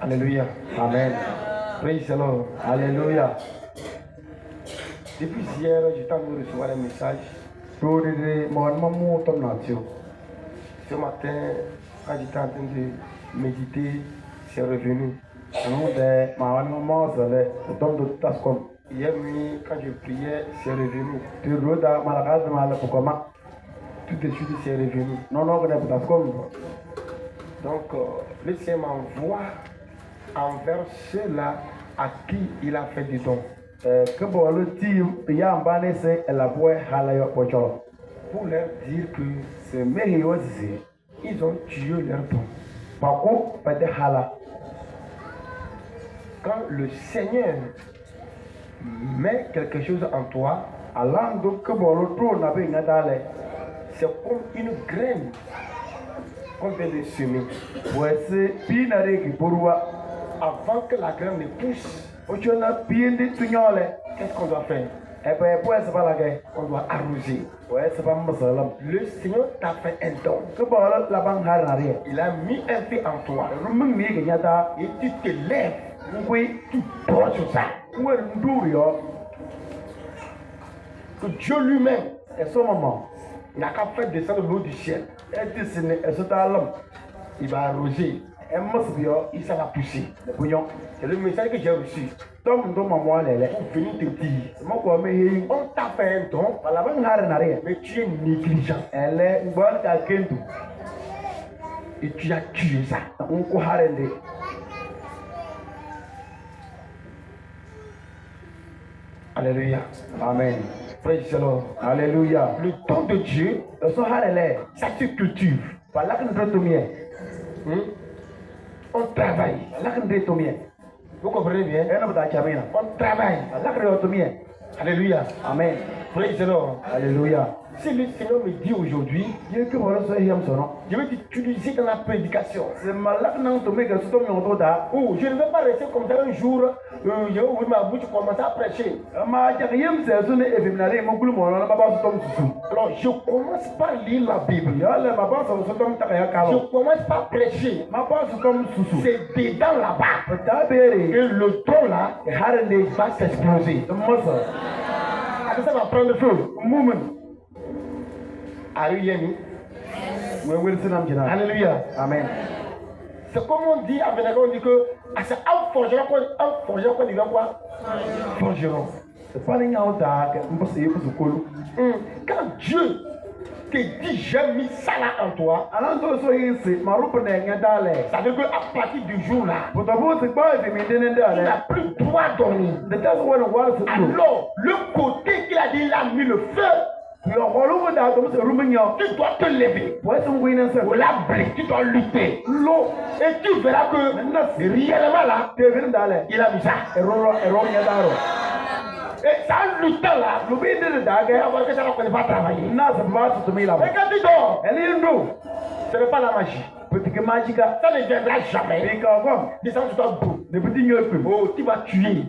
Alléluia. Amen. Praise the Lord. Alléluia. Depuis hier, j'étais en train de recevoir un message. Ce matin, quand j'étais en train de méditer, c'est revenu. Hier nuit, quand je priais, c'est revenu. Tout de suite, c'est revenu. Donc, le Seigneur m'envoie envers ceux-là à qui il a fait des dons. Pour leur dire que ils ont tué leurs dons. Quand le Seigneur met quelque chose en toi, c'est comme une graine qu'on vient de semer. Avant que la graine ne pousse, qu'est-ce qu'on doit faire? On doit arroser. Le Seigneur t'a fait un don. Il a mis un peu en toi. Et tu te lèves. Tu portes sur ça. Que Dieu lui-même, n'a qu'à faire descendre l'eau du ciel. Il va arroser. Et ça va pousser. C'est le message que j'ai reçu. Pour venir te dire, on t'a fait un don, mais tu es négligent. Et tu as tué ça. Alléluia. Amen. Praise the Lord. Alléluia. Le don de Dieu, ça se cultive. On travaille. Vous comprenez bien? On travaille. Alléluia. Amen. Praise the Lord. Alléluia. Si le Seigneur me dit aujourd'hui, je vais t'utiliser dans la prédication. Ou je ne vais pas rester comme ça un jour, j'ai ouvert ma bouche, commencer à prêcher. Alors je commence par lire la Bible. Je commence par prêcher. C'est dedans là-bas. Et le don là va s'exploser. Ça va prendre feu. Alléluia. Amen. C'est comme on dit à Vénégal, on dit que c'est un forgeron quoi dit quoi? Forgeron. Quand Dieu te dit j'ai mis ça là en toi, ça veut dire qu'à partir du jour là, tu n'as plus droit donner. Alors, le côté qu'il a dit, il a mis le feu. Tu dois te lever. Pour la blé, tu dois lutter. Et tu verras que réellement là, il a mis ça. Et ça luttant là, on va voir que ça ne connaît pas travailler. Et quand tu dors, ce n'est pas la magie. Ça ne viendra jamais. Descends sur ton dos. Oh, tu vas tuer.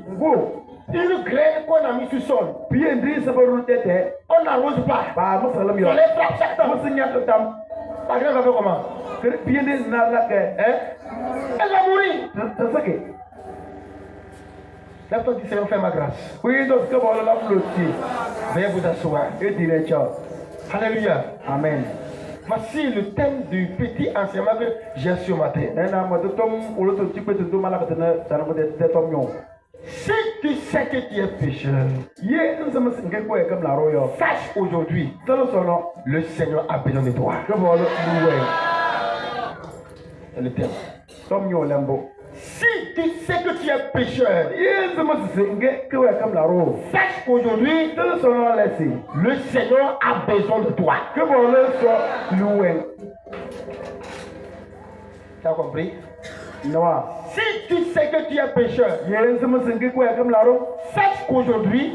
Une graine qu'on a mis sur le sol, on n'arrose pas. On les frappe chaque temps. La graine va faire comment? Elle va mourir. Lève-toi, dis Seigneur, fais ma grâce. Veuillez vous asseoir. Alléluia. Amen. Voici le thème du petit enseignement que j'ai ce matin. Si tu sais que tu es pécheur, sache aujourd'hui, le Seigneur a besoin de toi. C'est le thème. Si tu sais que tu es pécheur, sache qu'aujourd'hui, le Seigneur a besoin de toi. Tu as compris? Si tu sais que tu es pécheur, sache qu'aujourd'hui,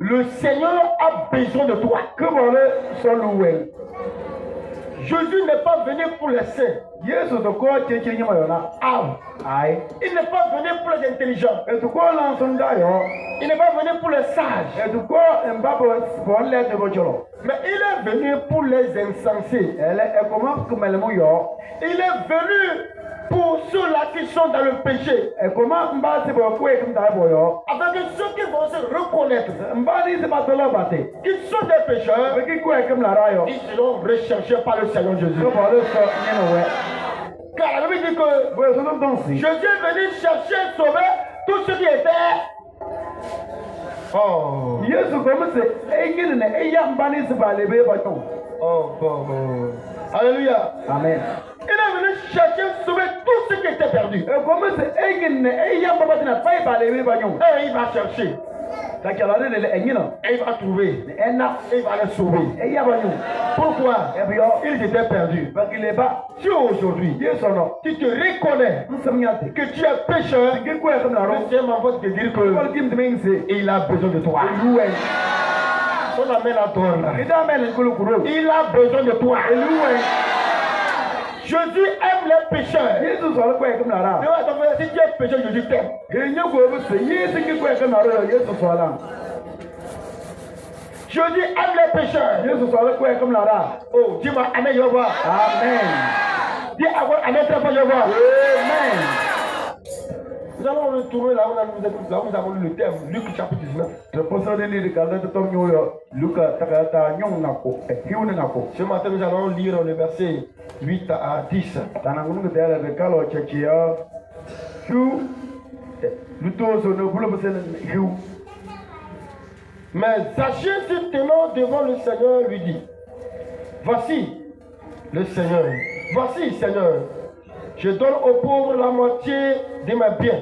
le Seigneur a besoin de toi. Jésus n'est pas venu pour les saints. Il n'est pas venu pour les intelligents. Il n'est pas venu pour les sages. Mais il est venu pour les insensés. Il est venu pour ceux-là qui sont dans le péché. Et comment m'basi bo kwe comme ta boyo? Afin que ceux qui vont se reconnaître M'bani se pas tolo bate. qu'ils sont des pécheurs, Mais qui kwe comme la rayo? ils seront recherchés par le Seigneur Jésus. Ko bo le so nyeno we. Car la Bible dit que Bo so dom donsi. Jésus est venu chercher, sauver tous ceux qui étaient. Oh. Yesu comme c'est engine ne eya m'bani se ba lebe ba ton. Oh. Alléluia. Amen. Il est venu chercher, sauver tous ceux qui étaient perdus. Et comme c'est engine ne eya baba tina pa ba lebe ba nyon. Et il va chercher. Ta kala le engine. Et il va trouver. Ena Et il va les sauver. eya ba nyon. Pourquoi? Et bien Ils étaient perdus. parce qu'il est bas. Si aujourd'hui, Yesu no. tu te reconnais Nous sommes nyate. que tu es pécheur, Qui kwe comme la ro. le Seigneur m'envoie te dire Ko que kim dming se. il a besoin de toi. Loué. On amène à toi là. Ida mel kulu kuro. Il a besoin de toi. Loué. Jésus aime les pécheurs. Yesu so le kwe comme la ra. Mais attends, si tu es pécheur, Jésus t'aime. Enye go bu se Yesu ki kwe comme la ro Yesu so la. Jésus aime les pécheurs. Yesu so le kwe comme la ra. Oh, dis-moi, Amen, je vois. Amen. Dis Amen, très fort, je vois. Amen. Nous allons retourner là où nous avons lu le thème, Luc chapitre 19. Te poso de li ka de to nyo yo Luka takata nyong nako. Hiune nako. Ce matin, nous allons lire le verset 8 à 10. Tanangu ngi tele de kalo chechia. Hiu. Luto so no bulo bese hiu. Mais Zachée se tenant devant le Seigneur lui dit, voici le Seigneur, voici Seigneur, je donne aux pauvres la moitié de mes biens.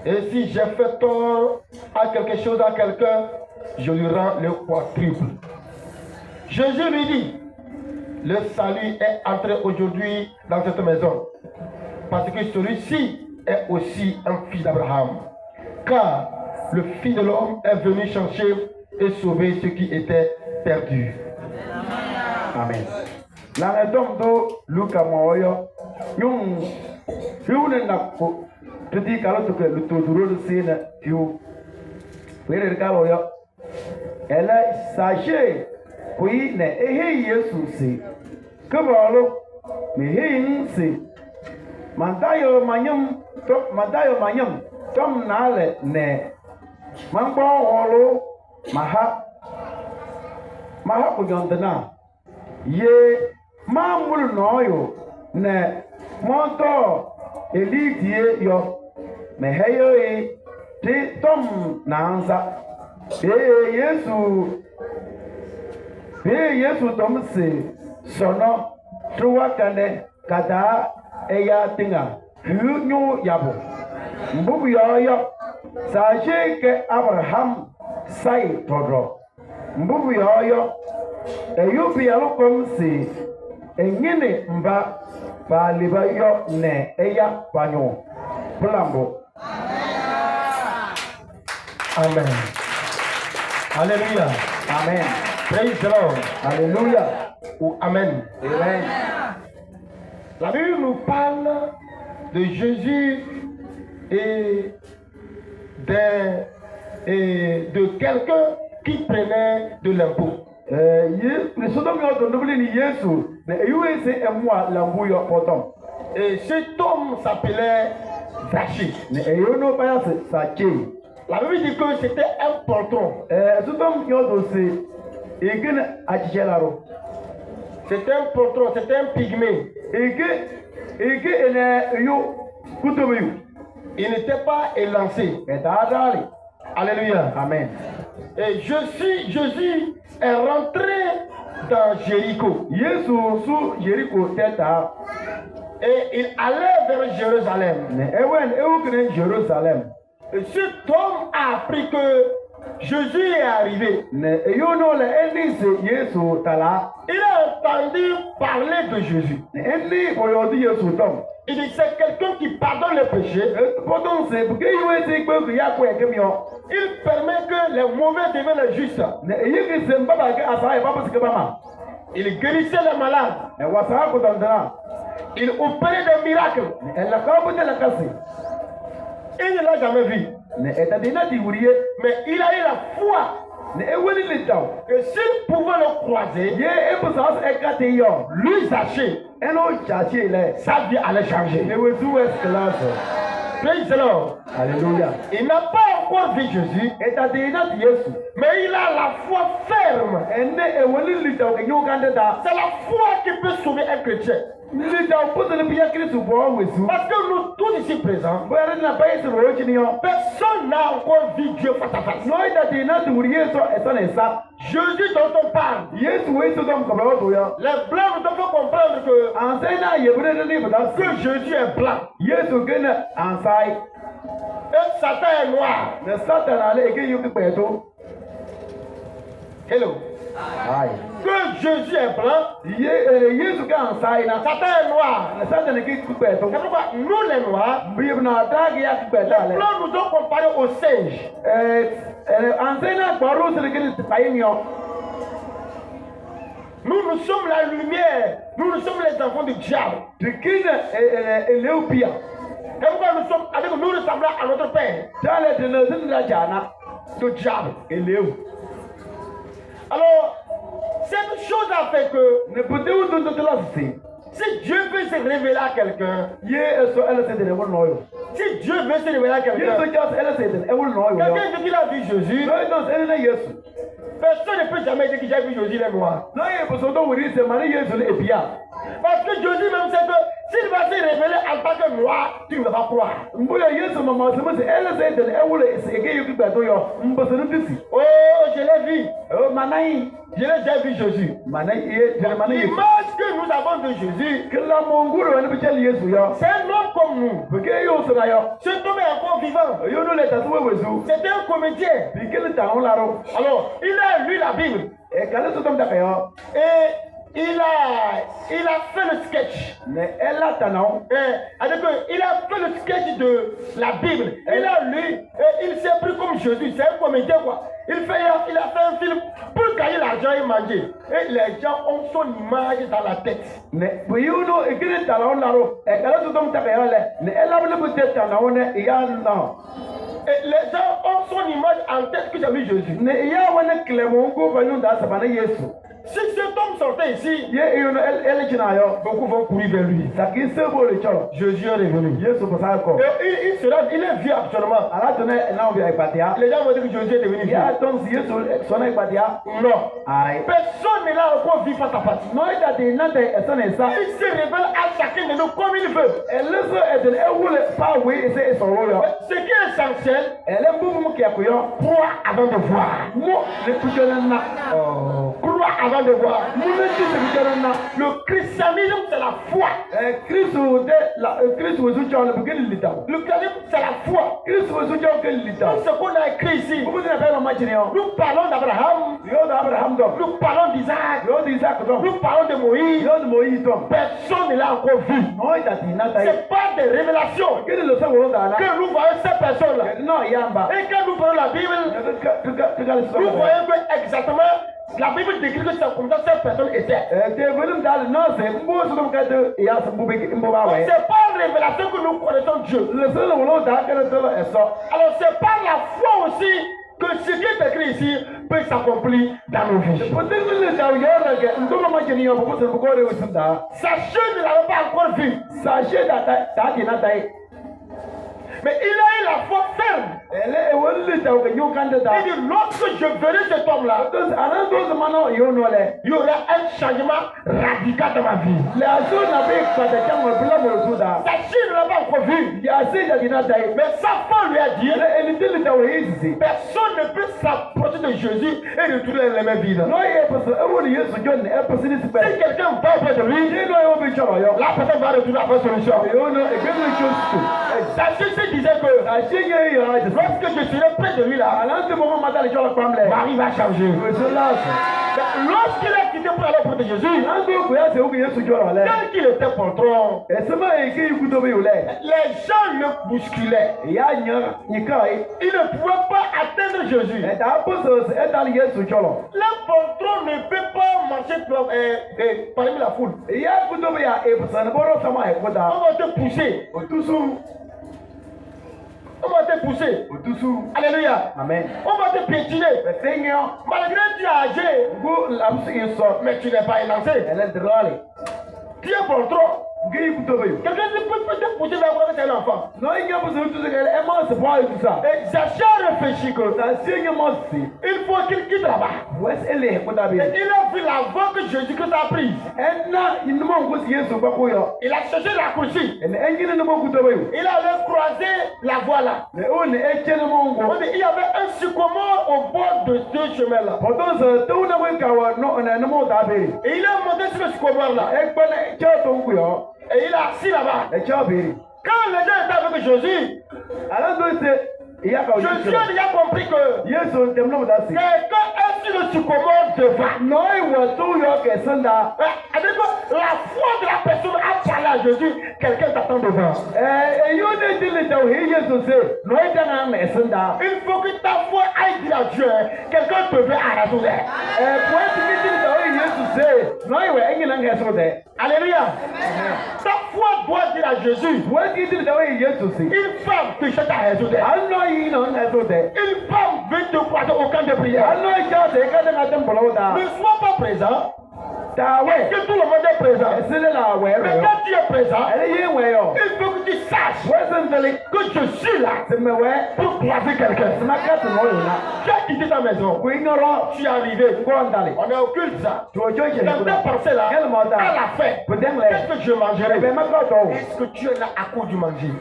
Et si j'ai fait tort à quelque chose à quelqu'un, je lui rends le quadruple. Jésus lui dit, le salut est entré aujourd'hui dans cette maison, parce que celui-ci est aussi un fils d'Abraham. Car le Fils de l'homme est venu chercher et sauver ceux qui étaient perdus. Amen. La dom do Luka moyo. Nyong hiune nako. Tudi kalo to ke luto duro de sina hiu. Wele kalo yo. Ela sache kui ne ehe Yesu se. Kabalo me he se. Mandayo manyam tom nale ne. Mangbo holo maha kujondana ye mamul noyo ne monto elidie yo meheyo e ti tom nanza Yesu tom se sono truwa kane kada eya tinga hunyu yabo mbubu yo Sache ke Abraham sai todro. Mbubu yo eyubi alokom si enyine mba baliba yo ne eya panyo. Pulambo. Amen. Alléluia. Amen. Praise the Lord. Alléluia. Ou Amen. Amen. La Bible nous parle de Jésus et de quelqu'un qui prenait de l'impôt. Et cet homme s'appelait Zachée. La Bible dit que c'était un poltron. C'était un poltron, c'était un pygmée. Il n'était pas élancé. Alléluia. Amen. Et Jésus est rentré dans Jéricho. Et il allait vers Jérusalem. Et cet homme a appris que Jésus est arrivé. Il a entendu parler de Jésus. Il dit c'est quelqu'un qui pardonne les péchés. Il permet que les mauvais deviennent les justes. Il guérissait les malades. Il opérait des miracles. Il ne l'a jamais vu. Mais il a eu la foi que s'il pouvait le croiser, lui Zaché, sa vie allait changer. Praise the Lord. Alléluia. Il n'a pas encore vu Jésus, mais il a la foi ferme. C'est la foi qui peut sauver un chrétien. Parce que nous tous ici présents, personne n'a encore vu Dieu face à face. Jésus dont on parle, les blancs nous doivent comprendre que Jésus est blanc et Satan est noir. Hello. Que Jésus est blanc, Satan est noir. C'est pourquoi nous les noirs, les blancs nous ont comparé aux singes. Nous sommes la lumière, nous sommes les enfants du diable. C'est pourquoi nous sommes avec nous ressemblons à notre père. Le diable. Alors, cette chose a fait que si Dieu veut se révéler à quelqu'un, si Dieu veut se révéler à quelqu'un, quelqu'un dit qu'il a vu Jésus, personne ne peut jamais dire qu'il a vu Jésus les noirs. Parce que Jésus même sait que s'il va se révéler en tant que noir, tu ne vas pas croire. Oh, je l'ai vu. Je l'ai déjà vu Jésus. L'image que nous avons de Jésus, c'est un homme comme nous. Cet homme est encore vivant. C'était un comédien. Alors, il a lu la Bible. Et il a fait le sketch. Il a fait le sketch de la Bible. Il a lu et il s'est pris comme Jésus. C'est un comédien quoi. Il a fait un film pour gagner l'argent et manger. Et les gens ont son image dans la tête. Et les gens ont son image en tête que j'ai vu Jésus. Si cet homme sortait ici, beaucoup vont courir vers lui. Jésus est revenu. Et il est vieux actuellement. Les gens vont dire que Jésus est devenu vieux. Non. Personne n'est là encore vu face à face. Il se révèle à chacun de nous comme il veut. Ce qui est essentiel, croire avant de voir. Croire avant de voir. Le christianisme, c'est la foi. Le christianisme, c'est la foi. Ce qu'on a écrit ici, nous parlons d'Abraham, nous parlons d'Isaac, nous parlons de Moïse. Personne ne l'a encore vu. C'est pas des révélations que nous voyons ces personnes-là. Et quand nous prenons la Bible, nous voyons que exactement la Bible décrit que c'est comme ça cette personne était. C'est pas une révélation que nous connaissons Dieu. Alors c'est par la foi aussi que ce qui est écrit ici peut s'accomplir dans nos vies. Sachez ne l'avait pas encore vu. Mais il a eu la foi ferme. Il dit, lorsque je verrai cet homme-là, il y aura un changement radical dans ma vie. Sachez ne l'a pas encore vu. Mais sa foi lui a dit, personne ne peut s'approcher de Jésus et de trouver les mêmes vides. Si quelqu'un va auprès de lui, la personne va retrouver la solution. Sachez ce qu'il disait que lorsque je serai près de lui là, ma vie va changer. Lorsqu'il a quitté pour aller auprès de Jésus, tel qu'il était poltron, les gens le bousculaient. Il ne pouvait pas atteindre Jésus. Le poltron ne peut pas marcher parmi la foule. On va te pousser. On va te pousser. Alléluia. Amen. On va te piétiner. Malgré que tu es âgé, mais tu n'es pas élancé. Tu es pour trop. Quelqu'un peut te pousser vers que c'est un enfant. Et Zachar réfléchit que il faut qu'il quitte là-bas. Et il a vu la voie que Jésus-Christ a prise. Il a cherché la coursie. Il allait croiser la voie là. Il y avait un sycomore au bord de ce chemin-là. Et il est monté sur le sycomore là. Et il a assis là-bas. Quand les gens étaient avec Jésus, Jésus a déjà compris que quelqu'un est sur le sycomore devant. La foi de la personne a parlé à Jésus, quelqu'un t'attend devant. Il faut que ta foi aille dire à Dieu, quelqu'un te veut à la douleur. Alléluia. Ta foi doit dire à Jésus, une femme te cherche à résoudre. Une femme veut te croiser au camp de prière. Ne sois pas présent. Que tout le monde est présent. Mais quand tu es présent, il faut que tu saches que je suis là pour croiser quelqu'un. Tu as quitté ta maison. Tu es arrivé. On est au culte ça. Dans ta pensée là, à la fin, qu'est-ce que je mangerai? Est-ce que tu es là à cause du manger?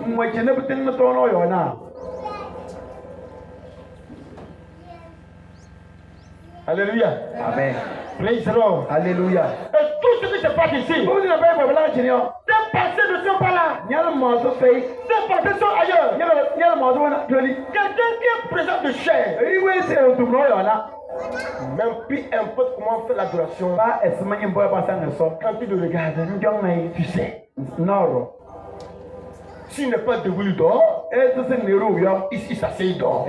Alléluia. Amen. Praise the Lord. Alléluia. Et tout ce qui se passe ici, tes pensées ne sont pas là. Tes pensées sont ailleurs. Quelqu'un qui est présent de chair, même plus importe comment on fait l'adoration, quand tu le regardes, tu sais. S'il n'est pas debout, il dort. Ici, ça c'est dehors.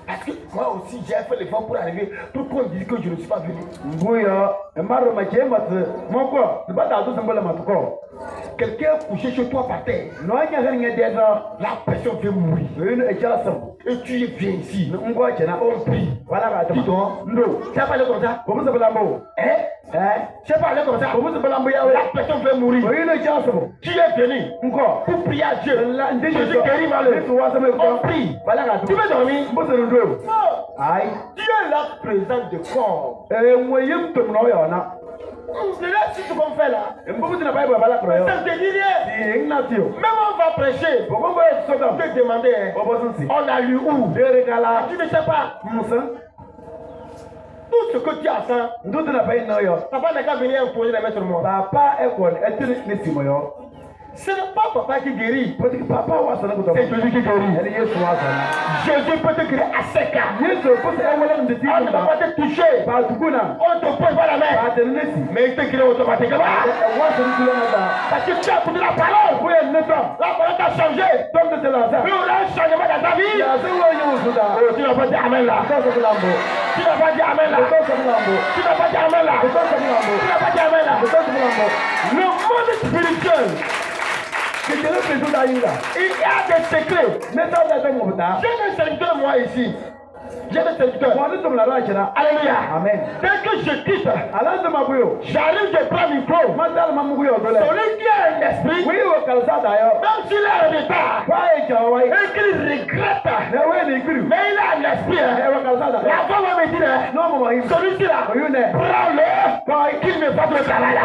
Parce que moi aussi j'ai fait l'effort pour arriver, pour qu'on dise que je ne suis pas venu. Quelqu'un couché chez toi par terre. La personne veut mourir. Et tu viens ici. On prie. Tu dors. Tu as parlé comme ça. Tu as parlé comme ça. La personne veut mourir. Tu es venu pour prier à Dieu. Jésus guérit malheur. On prie. Tu veux dormir? Tu es là présent de corps. C'est là ce qu'on fait là. Ça ne te dit rien. Même on va prêcher. On peut demander. On a lu où? Tu ne sais pas. Tout ce que tu as ça. Papa n'a qu'à venir imposer la main sur moi. Ce n'est pas papa qui guérit. C'est Jésus qui guérit. Jésus peut te guérir à sec. On ne va pas te toucher. On ne te pose pas la main. Mais il te guérit automatiquement. Parce que tu as écouté la parole. La parole t'a changé. Il y aura un changement dans ta vie. Tu n'as pas dit amen là. Tu n'as pas dit amen là. Tu n'as pas dit amen là. Tu n'as pas dit amen là. Le monde spirituel. Il y a des secrets. J'ai un serviteur moi ici. J'ai un serviteur. Alléluia. Amen. Dès que je quitte, j'arrive, je prends le micro. Celui qui a un esprit, même s'il est en retard, et qu'il regrette, mais il a un esprit. La femme va me dire, celui-ci là, prends-le, qu'il ne fasse le travail là.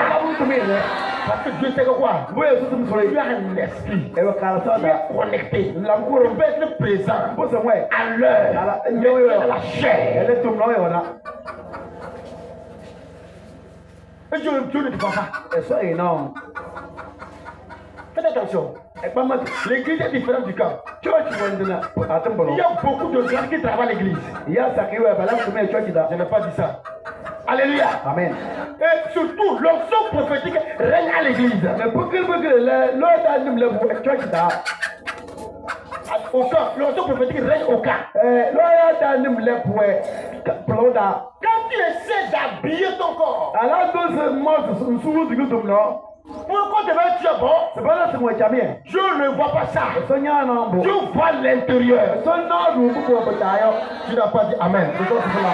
Parce que Dieu sait que quoi? Tu as un esprit. Tu es connecté. Tu peux être présent à l'heure. De la chair. Et Dieu ne te voit pas. Faites attention. L'église est différente du camp. Il y a beaucoup de gens qui travaillent à l'église. Je n'ai pas dit ça. Alléluia. Amen. Et surtout, l'onction prophétique règne à l'église. Au camp, l'onction prophétique règne au camp. Quand tu essaies d'habiller ton corps, Pourquoi devais tu es bon? C'est pas là c'est moi jamais. Je ne vois pas ça. Sonia non bon. Je vois l'intérieur. Sonia nous pour pour tayo. Tu n'as pas dit amen. C'est ça c'est là.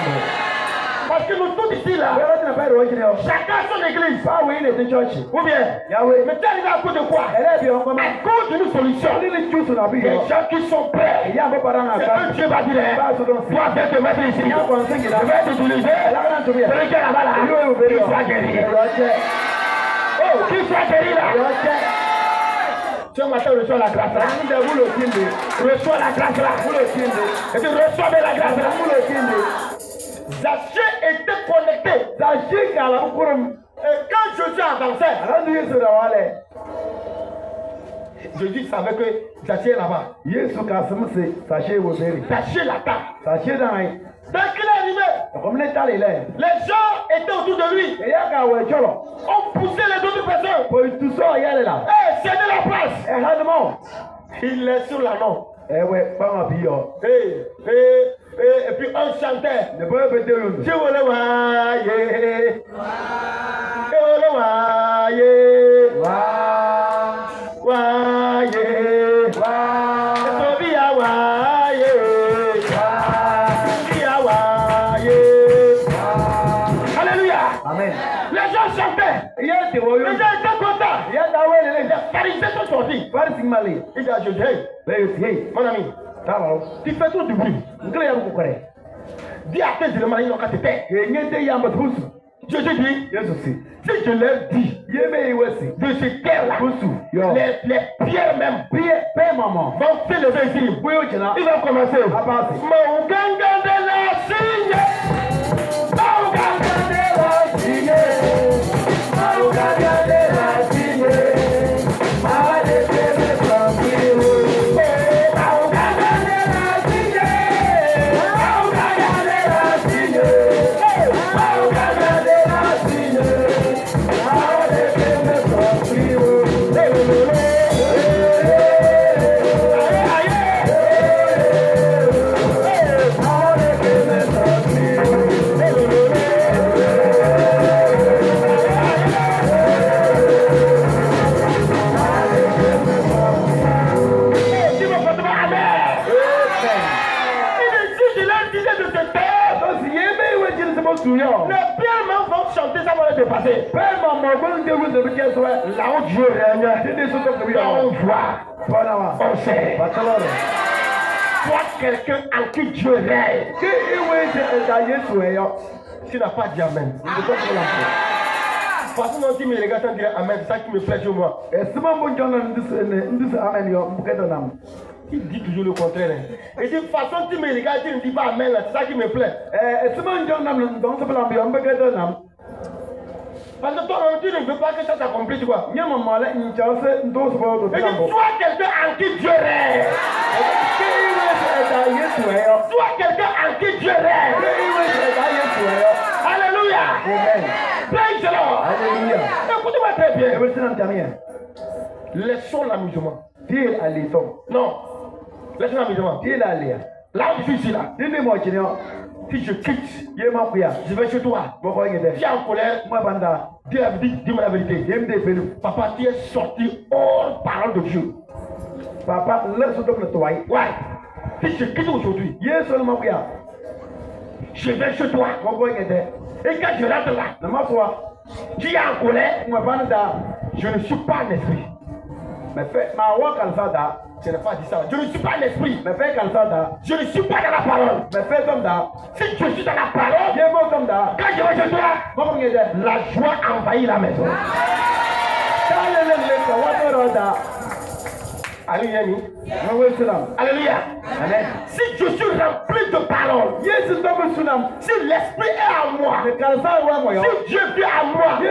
Parce que nous tous ici là, chacun son église. Ah oui, il est de church. Ou bien, Yahweh. mais tu arrives à cause de quoi? Elle est bien comment? À cause d'une solution. Les Dieu sur la vie. Les gens qui sont prêts. Il y a pas parent à C'est ça. que Dieu va dire, toi viens te mettre ici. Je vais t'utiliser. Celui qui est là-bas là. Qu'il soit guéri. Oh, qu'il soit guéri là. Ce matin, reçois la grâce là. Reçois la grâce là. Et tu reçois de la grâce là. Zaché était connecté. Zaché à la couronne. Et quand Jésus avançait, Jésus savait que Zaché est là-bas. Yesu kasem se Zaché wo beri. Zaché l'attend. Zaché dans yi. Dès qu'il est arrivé, comme les talés là. Les gens étaient autour de lui. Et ya ka we cholo. On poussait les autres personnes. Pour tout ça y aller là. Eh, c'est de la place. Eh hanement. Il est sur la non. Eh ouais, pas ma vie. Et puis on chantait. Ne peut pas te Je veux le voyer. Je veux le voyer. Voyer. Tobia voyer. Tobia voyer. Alléluia. Amen. Les gens chantaient. Les gens étaient contents. Les pharisiens sont sortis. Il dit à Jésus, hey, mon ami, tu fais tout du bruit. Dis à tes éléments, ils n'ont qu'à te taire. Jésus dit, si je leur dis de se taire là, les pierres même vont se lever ici. Ils vont commencer. Mon ganga de la signe. Mon ganga de la signe. Mon ganga de la signe. Les pierres vont chanter, ça va les dépasser. Là où Dieu règne, là on voit, on sait. Toi, quelqu'un en qui Dieu règne, tu n'as pas dit amen. Parce que non, les gars, dire amen, c'est ça qui me plaît chez moi. Il dit toujours le contraire. Et de toute façon, tu me regardes, tu ne dis pas amen, c'est ça qui me plaît. Parce que toi, tu ne veux pas que ça s'accomplisse, quoi. Et sois quelqu'un en qui Dieu règne. Sois quelqu'un en qui Dieu règne. Alléluia. Praise the Lord. Alléluia. Écoutez-moi très bien. Laissons l'amusement. Non. Laissons l'amusement. Là où je suis ici, là. Si je quitte, je vais chez toi. Tu es en colère. Dis-moi la vérité. Papa, tu es sorti hors parole de Dieu. Papa, laisse-toi. Ouais. Si je quitte aujourd'hui, je vais chez toi. Et quand je rentre là, tu es en colère. Je ne suis pas un esprit. Je n'ai pas dit ça. Je ne suis pas un esprit. Je ne suis pas dans la parole. Si je suis dans la parole, quand je vais chez toi, la joie envahit la maison. Alléluia. Alléluia. Amen. Si je suis rempli de paroles, si l'esprit est en moi, si Dieu vit en moi, quand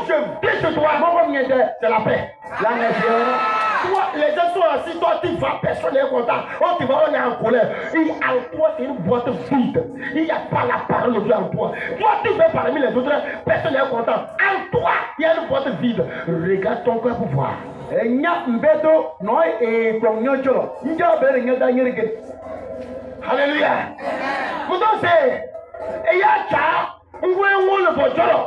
je viens chez toi, c'est la paix. Toi, les gens sont assis, toi tu vas, personne n'est content. Oh, tu vas, on est en colère. Et en toi, c'est une boîte vide. Il n'y a pas la parole de Dieu en toi. Toi, tu vas parmi les autres, personne n'est content. En toi, il y a une boîte vide. Regarde ton cœur pour voir. Alléluia. Vous dansez. Et il y a ça. On voit un le bojolo.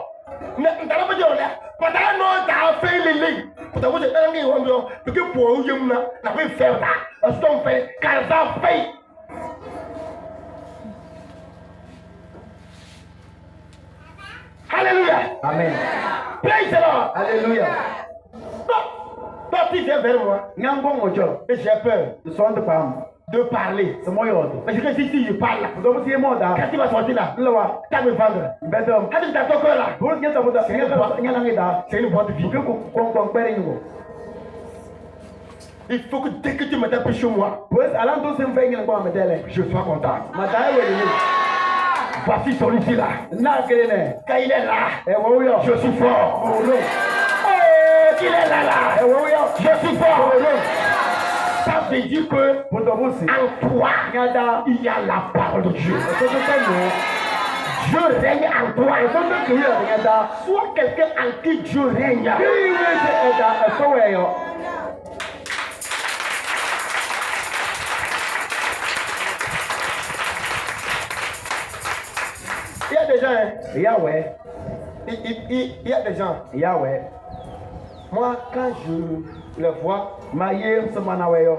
Mais on ne peut pas dire là. Padahal non t'as fait les lignes. Pour vous dire que vous avez que pour vous n'avez fait ça. Parce qu'on fait car ça fait. Alléluia. Amen. Praise the Lord. Alléluia. Toi, tu viens vers moi. Nyambo mojo. Et j'ai peur De son de pam. de parler. C'est moi yodo. Parce que si je parle là, Donc si moi da. quand tu vas sortir là, Lawa. tu vas me vendre. Bedom. Quand tu vas ton cœur là, Pour que tu boda. Nyanga c'est une bonne vie. Que kon pere ngo. Il faut que dès que tu me tapes chez moi, Pues alan to sem fe ngel ko amedele. je sois content. Mata wele. Voici celui-ci là. Na kelene. Quand il est là, E wo yo. je suis fort. Oh no. Oh, qu'il est là. E wo yo. Je suis fort. Ça veut dire que Pour ton boussi. en toi, Nyada. il y a la parole de Dieu. So to kan no. Je règne en toi. So to kuya nyada. Sois quelqu'un en qui Dieu règne. Ki we se eda e so we yo. Il y a des gens, hein, Yahweh. il y a des gens. Yahweh. Moi, quand je le vois, Ma ye semana we yo.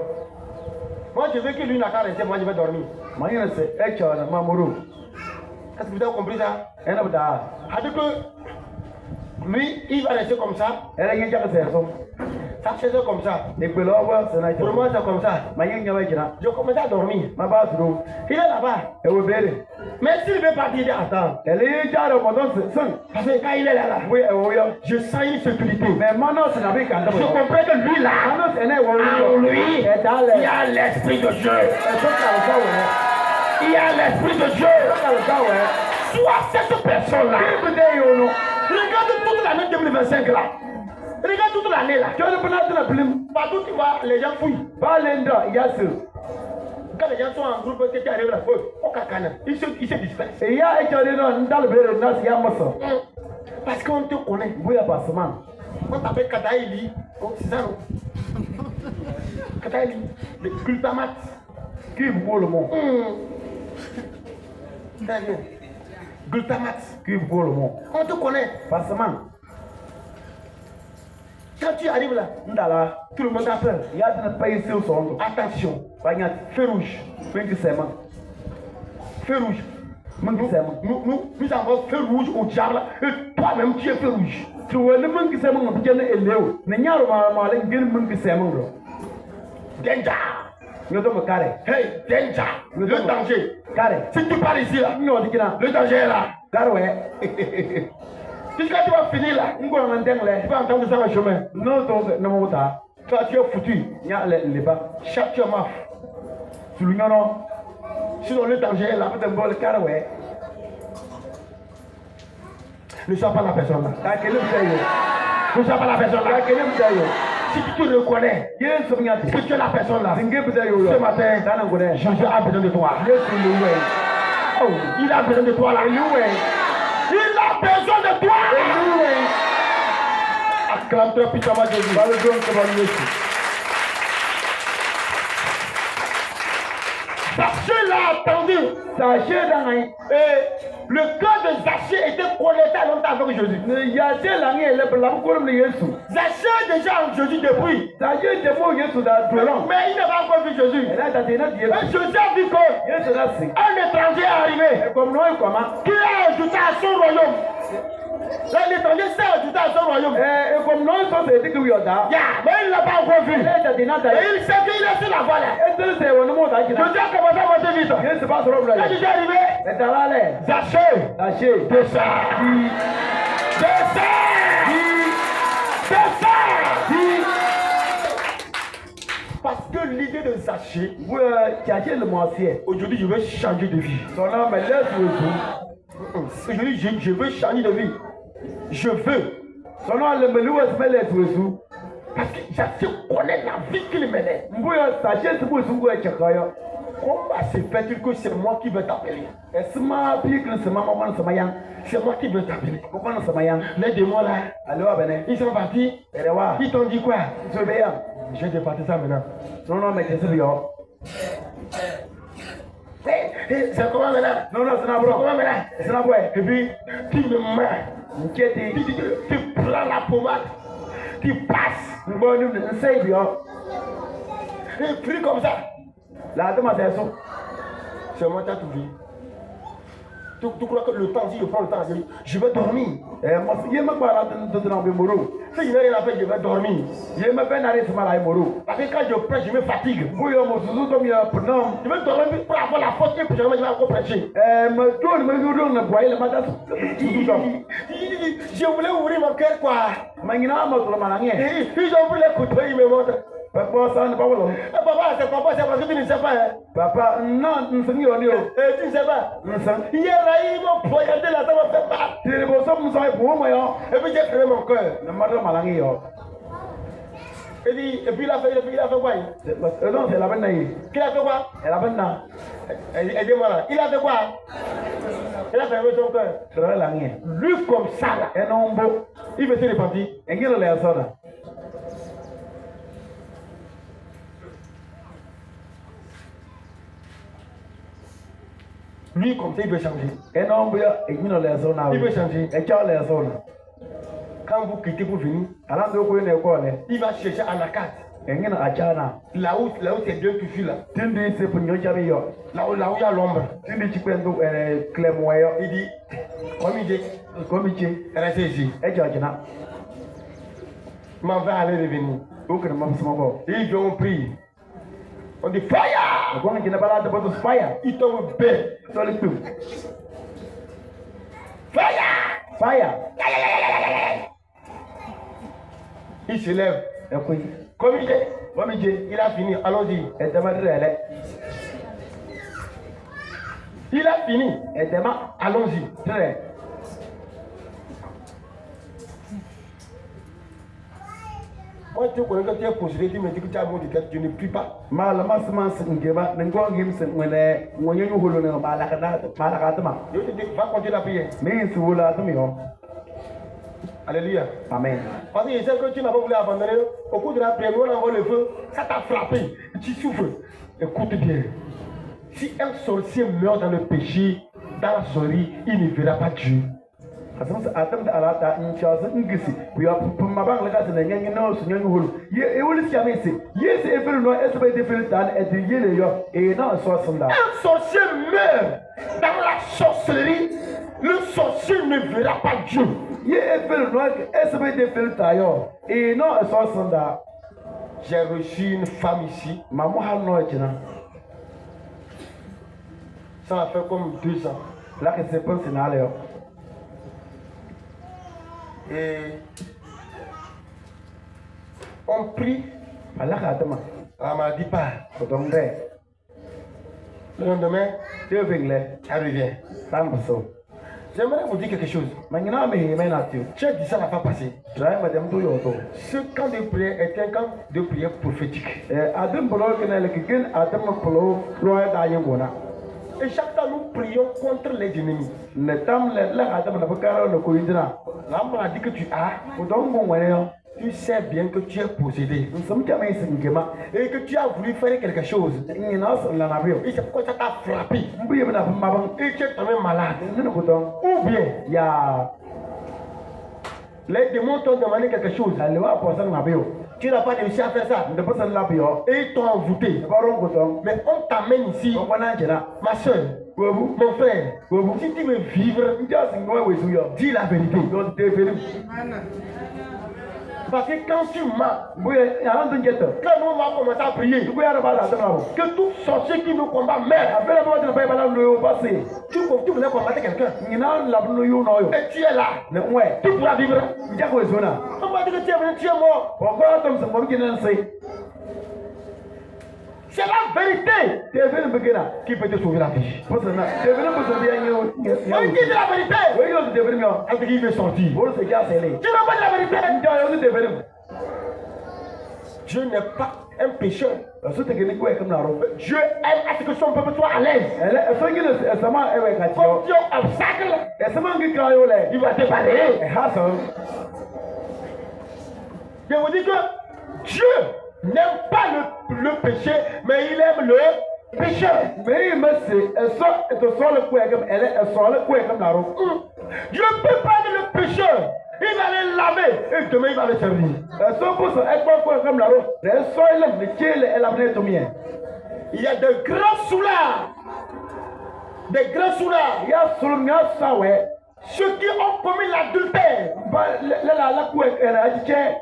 moi je veux que lui n'a qu'à rester, moi je vais dormir. Ma yene se e cho na mamuru. Est-ce que vous avez compris ça? Ena bda. C'est-à-dire que lui, il va rester comme ça, Era yen jaka se so. sa chaise est comme ça. E pe lo wa se na Pour cho. moi, c'est comme ça. Ma yen nyawa jina. Je commence à dormir. Ma ba su do. Il est là-bas. E wo bere. Mais s'il veut partir, il dit attends. Ele ja do mo don se sen. Parce que quand il est là, We e wo yo. je sens une sécurité. Me mano se na be kan da Je bo. comprends que lui là, Mano se na wo en yo. lui, E da le. il y a l'esprit de Dieu. E so ka sa we. Il y a l'esprit de Dieu. Ka sa we. Sois cette personne-là. Ki de yo no. Regarde toute l'année 2025 là. Regarde toute l'année là. Jo de puna tuna plim. Partout tu vois, les gens fouillent. Ba lenda ya se. Quand les gens sont en groupe, que tu arrives là, au cacana, ils se dispersent. E ya e cho de no ndal bere na se ya maso. Parce qu'on te connaît. Buya pasman. On t'appelle Kataïli. Oh, c'est ça, non? Kataïli. Le glutamate. Ki bo le mo. Très bien. Glutamate. Ki bo le mo. On te connaît. Pasman. Quand tu arrives là, Ndala. tout le monde t'appelle. Ya tuna paye se so ndo. Attention. Banya Feu rouge. Fenki sema. Feu rouge. Mungi sema. Nous avons feu rouge au diable. Et toi-même, tu es feu rouge. Tu wani mungi sema ngo bijana elew. Na nyaro ma le ngin mungi sema ngo. Danger. Nyoto mo kare. Hey, danger. Le danger. Kare. Si tu parles ici là, Nyo dikina. le danger est là. Karwe. Puisque tu vas finir là, Ngo na ndengle. tu vas entendre ça le chemin. No to no mota. Toi, tu es foutu. Nya le ba. Chaque tu es mort. Sulu nyono. Sinon, le danger est là. Pata ngol karwe. Ne sois pas la personne là. Ta kele bitayo. Ne sois pas la personne Ta là. kele bitayo. Si tu te reconnais Yen so nyati. que tu es la personne là, Zinge bitayo yo. ce matin, Dana ngone. Jésus a besoin de toi. Yesu luwe. Oh, il a besoin de toi là. Luwe. Il a besoin de toi. Luwe. Acclame-toi puissamment Jésus. Balo don ko balo Yesu. Zachée l'a attendu. Zaché dangai. Et le cœur de Zachée était connecté à longtemps avec Jésus. Ne yache langi ele bla ko le Yesu. Zachée est déjà en Jésus depuis. Zaché de mo Yesu da dolong. Mais il n'a pas encore vu Jésus. Era ta tena Et Yesu. Jésus a vu que Yesu na si. un étranger est arrivé E comme no e koma. qui a ajouté à son royaume. Là, l'étranger s'est ajouté à son royaume. E comme no so se diku yoda. Yeah, mais il ne l'a pas encore vu. Ele ta tena ta. Et il sait qu'il est sur la voie là. E te se wono mo ta Jésus kina. a commencé à monter vite. Yesu ba so ro bla. Quand Jésus est arrivé, E dalale. Zachée, Zaché. descend. Di Descend. Descend. di Parce que l'idée de Zachée, wo chache le mo sie. aujourd'hui je veux changer de vie. So na me le su. Aujourd'hui je veux changer de vie. Je veux. So na le melu was me le su. Parce que Zachée connaît la vie qu'il menait. Mbuya zaché se mo su go e chakayo. Comment se fait-il que c'est moi qui vais t'appeler? Esma pikle se mama wan sama yang. C'est moi qui vais t'appeler. Ko wan sama yang. Les démons là, Alo abene. ils sont partis. Erewa. Ils t'ont dit quoi? So be yang. Je vais te partir ça maintenant. Non me kese bio. C'est comment maintenant? Non c'est na C'est bro. comment maintenant? C'est na boy. Et puis, tu me mens. Tu prends la pommade, tu passes. Et prie comme ça. C'est moi qui as tout vu. Tu crois que le temps, si je prends le temps, je vais dormir. Si il n'a rien à faire, je vais dormir. Parce que quand je prêche, je me fatigue. Je vais dormir pour avoir la force que je vais encore prêcher. Je voulais ouvrir mon cœur, quoi. Ils ont pris les couteaux, ils me montrent. Papa, c'est parce que tu ne sais pas. Papa, non, tu ne sais pas. Hier, là, ils m'ont poignardé là, ça m'a fait mal. Et puis j'ai fermé mon cœur. Et puis il a fait quoi? Non, c'est la peine d'ailleurs. Qu'il a fait quoi? Aidez-moi là. Il a fait quoi? Il a fermé son cœur. Lui comme ça là. Il veut se repentir. Lui, comme ça, il veut changer. Il veut changer. Quand vous quittez pour venir, il va chercher un acade. Là où c'est bien touché là. Là où il y a l'ombre. Il dit, restez ici. Il m'en va aller revenir. Et ils vont prier. On dit fire! Il tombe bête. Fire! Il se lève. Comme il a fini. Allons-y. Il a fini. Allons-y. Moi, tu connais quand tu es posé, tu me dis que tu as un mot de tête, tu ne pries pas. Je te dis, va continuer la prière. Alléluia. Amen. Parce que je sais que tu n'as pas voulu abandonner. Au cours de la prière, on envoie le feu, ça t'a frappé. Tu souffres. Écoute bien. Si un sorcier meurt dans le péché, dans la sortie, il ne verra pas Dieu. Un sorcier meurt dans la sorcellerie, le sorcier ne verra pas Dieu. J'ai reçu une femme ici. Ça va faire comme 2 ans. Et on prie. Elle m'a dit pas. Le lendemain, elle revient. J'aimerais vous dire quelque chose. J'ai dit ça la fois passée. Ce camp de prière est un camp de prière prophétique. Et chaque fois nous prions contre les ennemis. Là, on m'a dit que tu as. Tu sais bien que tu es possédé. Et que tu as voulu faire quelque chose. Et c'est pourquoi ça t'a frappé. Et tu es tombé malade. Ou bien, les démons t'ont demandé quelque chose. Tu n'as pas réussi à faire ça. Et ils t'ont envoûté. Mais on t'amène ici. Ma soeur, mon frère, si tu veux vivre, dis la vérité. Parce que quand tu m'as, quand nous allons commencer à prier, que tout sorcier qui nous combat meurt. Tu voulais combattre quelqu'un. Et tu es là. Tu pourras vivre. On m'a dit que tu es venu, tu es mort. C'est la vérité qui peut te sauver la vie. On dit la vérité. Avec qui il veut sortir. Tu n'as pas dit la vérité. Dieu n'est pas un pécheur. Dieu aime à ce que son peuple soit à l'aise. Comme Dieu obstacle, il va te balayer. Je vous dis que Dieu n'aime pas le péché, mais il aime le pécheur. Dieu peut prendre le pécheur, il va le laver et demain il va le servir. Il y a de grands soulards. Des grands soulards. Ceux qui ont commis l'adultère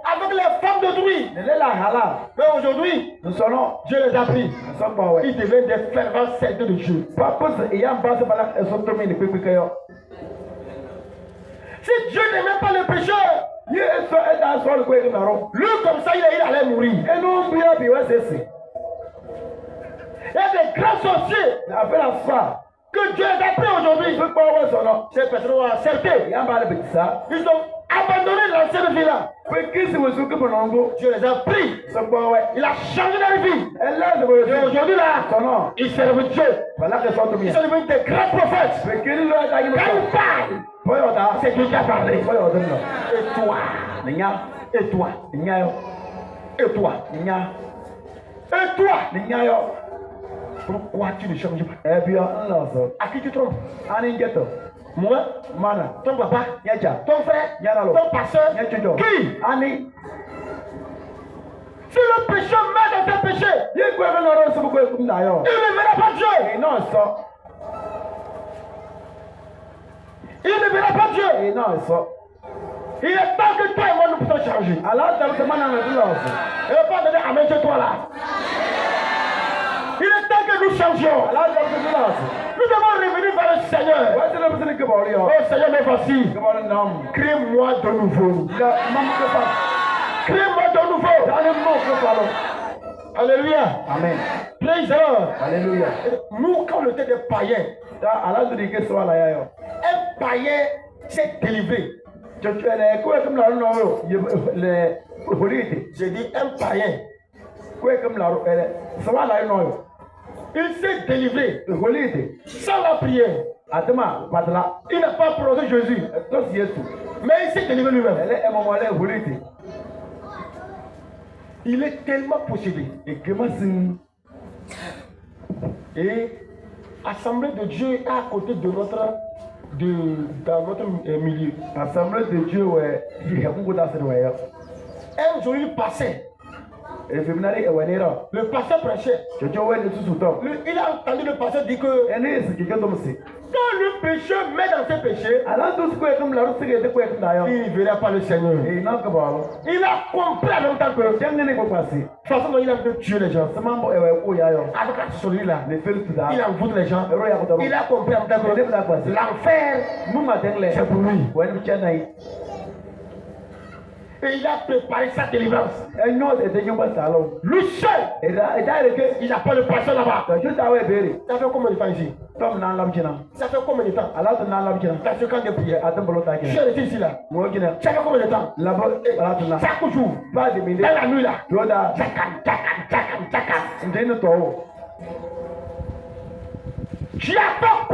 avec les femmes d'autrui. Mais aujourd'hui, Dieu les a pris. Ils deviennent des fervents serviteurs de Dieu. Si Dieu n'aimait pas le pécheur, lui comme ça, il allait mourir. Il y a des grands sorciers que Dieu les a pris aujourd'hui. Ces personnes ont accepté. Ils ont abandonné l'ancienne vie là. Dieu les a pris. Il a changé leur vie. Et aujourd'hui là, ils servent Dieu. Ils sont devenus des grands prophètes. Quand ils parlent, c'est Dieu qui a parlé. Et toi, pourquoi tu ne changes pas? À qui tu trompes? Moi, ton papa, ton frère, ton pasteur, qui? Si le pécheur meurt dans ses péchés, il ne verra pas Dieu. Il ne verra pas Dieu. Il est temps que toi et moi nous puissions changer. Et ne pas donner amen chez toi là. Il est temps que nous changions. Nous devons revenir vers le Seigneur. Oh Seigneur, me voici. Crée-moi de nouveau. Crée-moi de nouveau. Alléluia. Amen. Praise the Lord. Alléluia. Nous, quand on était des païens, un païen s'est délivré. J'ai dit un païen. Il s'est délivré sans la prière. Il n'a pas prononcé Jésus, mais il s'est délivré lui-même. Il est tellement possédé. Et l'Assemblée de Dieu est à côté de dans notre milieu. L'Assemblée de Dieu, un jour il passait. Le pasteur prêchait. Il a entendu le pasteur dire que quand le pécheur met dans ses péchés, il ne verra pas le Seigneur. Il a compris en même temps que de toute façon il a de tuer les gens. Avec la sorcellerie là, il envoûte les gens. Il a compris en même temps que l'enfer, c'est pour lui. Et il a préparé sa délivrance. Lui seul, il n'a pas le pasteur là-bas. Ça fait combien de temps ici? Ça fait combien de temps? T'as fait quand de prière? Je suis resté ici là. Ça fait combien de temps? Chaque jour, dans la nuit là. Tu as fait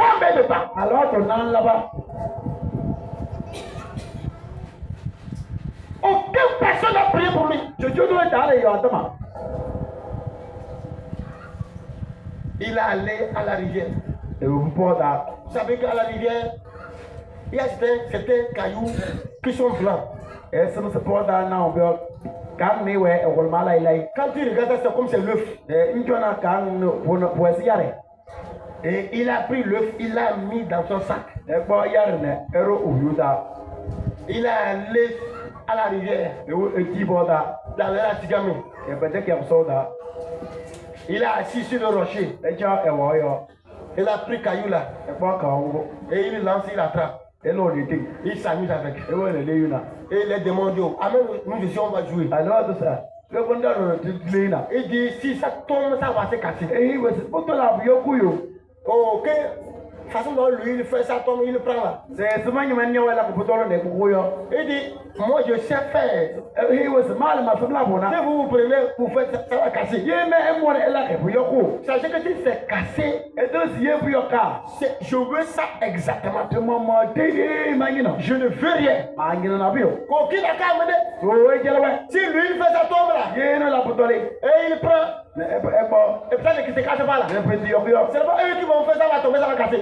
combien de temps? Aucune personne n'a prié pour lui. Il est allé à la rivière. Vous savez qu'à la rivière, il y a certains cailloux qui sont blancs. Quand tu regardes ça, c'est comme c'est l'œuf. Et il a pris l'œuf, il l'a mis dans son sac. Il est allé à la rivière, dans la Tigami. Il a assis sur le rocher. Il a pris caillou là. Et il lance, il attrape. Il s'amuse avec. Et les démons disent, amen, nous ici on va jouer. Il dit, si ça tombe, ça va se casser. Ok. Façon dont lui il fait ça, tombe, il le prend là. Il dit, moi je sais faire. Si vous vous prenez pour faire ça, ça va casser. Sachez que si c'est cassé, je veux ça exactement. Je ne veux rien. Aucun n'a qu'à amener. Si lui il fait ça tombe là, et il prend. Et peut-être qu'ils ne se cassent pas là. C'est pas eux qui vont faire ça, va tomber, ça va casser.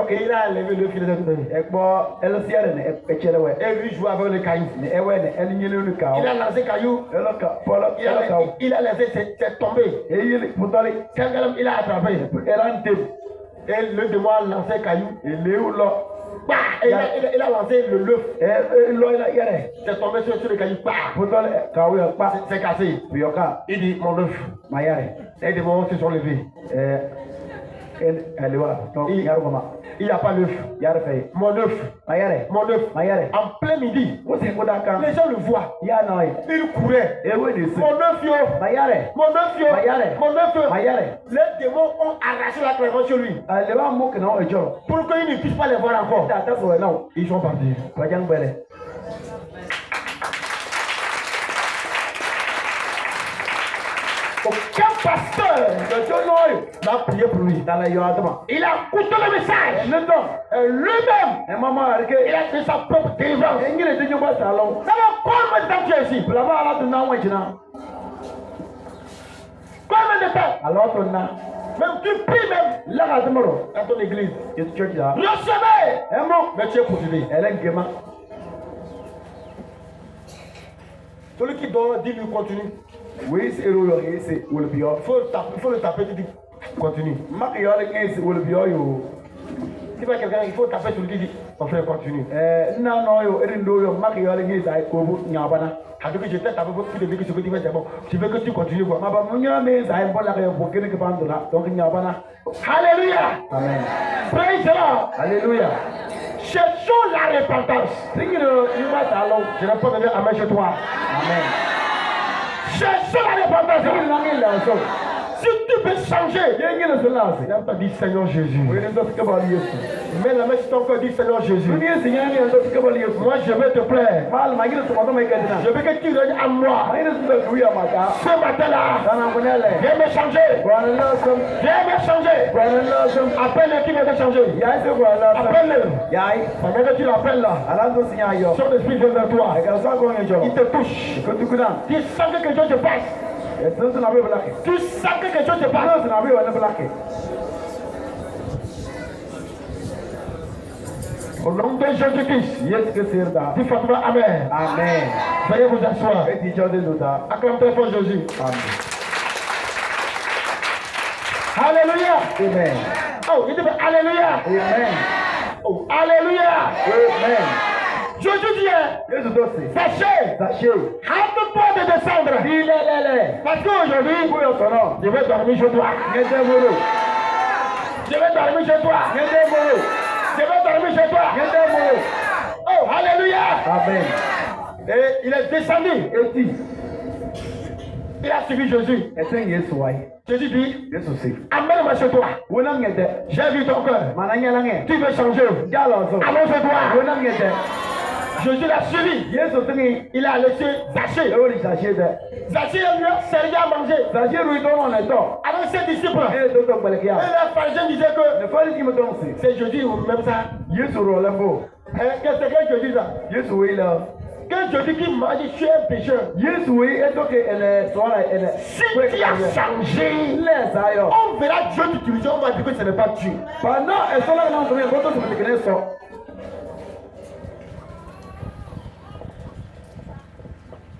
Et il a levé le fil de et lui joue avec le caillou. Il a lancé caillou. Il a laissé c'est tombé. Quelqu'un il a attrapé. Et le démon a lancé caillou. Bah, il a lancé le l'œuf. C'est tombé sur le caillou. Bah. C'est cassé. Il dit mon œuf. Les démons se sont levés. Il n'y a pas l'œuf. Mon œuf. Mon œuf. En plein midi, les gens le voient. Il courait. Mon œuf, yo. Mon œuf, yo. Mon œuf. Les démons ont arraché la clairvoyance sur lui. Pour qu'ils ne puissent pas les voir encore. Ils sont partis. Aucun pasteur n'a prié pour lui. Il a écouté le message. Lui-même, il a fait sa propre délivrance. Ça va combien de temps tu es ici? Combien de temps? Même tu pries même dans ton église. Recevez. Mais tu es possédé. Celui qui donne, dit lui continue. Oui, c'est le Il faut le taper, tu dis continue. Si pas quelqu'un, il faut taper sur lui, dit mon frère continue. Je t'ai tapé pour que ce que tu fais, c'est bon. Je veux que tu continues quoi. Alléluia. Amen. Praise the Lord. Alléluia. Cherchons la repentance. Je n'ai pas donné amen chez toi. Amen. Cherchons la repentance. Si tu peux changer, il n'a pas dit Seigneur Jésus. Mais la main sur ton cœur dit Seigneur Jésus. Moi je vais te plaire. Je veux que tu viennes à moi. Ce matin-là, viens me changer. Viens me changer. Appelle-le qui vient te changer. Appelle-le. Pendant que tu l'appelles là, son esprit vient vers toi. Il te touche. Tu sens que quelque chose se passe. Tu sens que quelque chose se passe. Au nom de Jésus-Christ. Dis fortement Amen. Amen. Veuillez vous asseoir. Acclame très fort Jésus. Alléluia. Amen. Oh, il dit Alléluia. Amen. Oh, Alléluia. Amen. Jésus dit, sachez, hâte-toi de descendre. Parce qu'aujourd'hui, je vais dormir chez toi. Je vais dormir chez toi. Je vais dormir chez toi. Oh, Alléluia. Amen. Et il est descendu. Il a suivi Jésus. Jésus dit, amène-moi chez toi. J'ai vu ton cœur. Tu veux changer. Allons chez toi. Jésus l'a suivi. Il a laissé Zachée. Zachée lui a servi à manger. Avec ses disciples. Et les pharisiens disaient que c'est Jésus ou même ça. Qu'est-ce que Jésus dit ça? Que Jésus qui mange, tu es un pécheur. Si tu as changé, on verra Dieu t'utiliser, on va dire que ce n'est pas Dieu.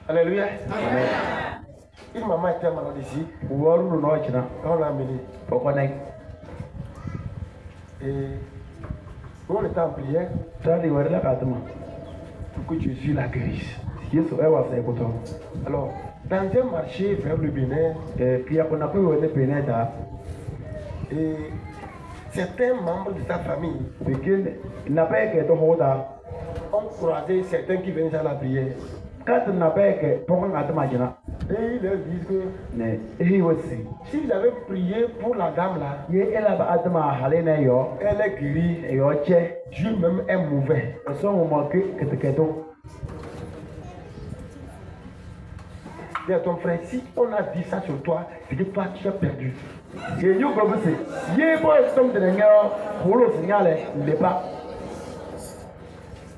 Alléluia. Amen. Une maman était malade ici. On l'a amenée. Et on était en prière pour que Jésus la guérisse. Alors, dans un marché vers le Bénin, et certains membres de sa famille ont croisé certains qui venaient à la prière. Et ils leur disent que s'ils avaient prié pour la dame là, elle est guérie, Dieu même est mauvais. Dis à ton frère, si on a dit ça sur toi, c'est que toi tu as perdu.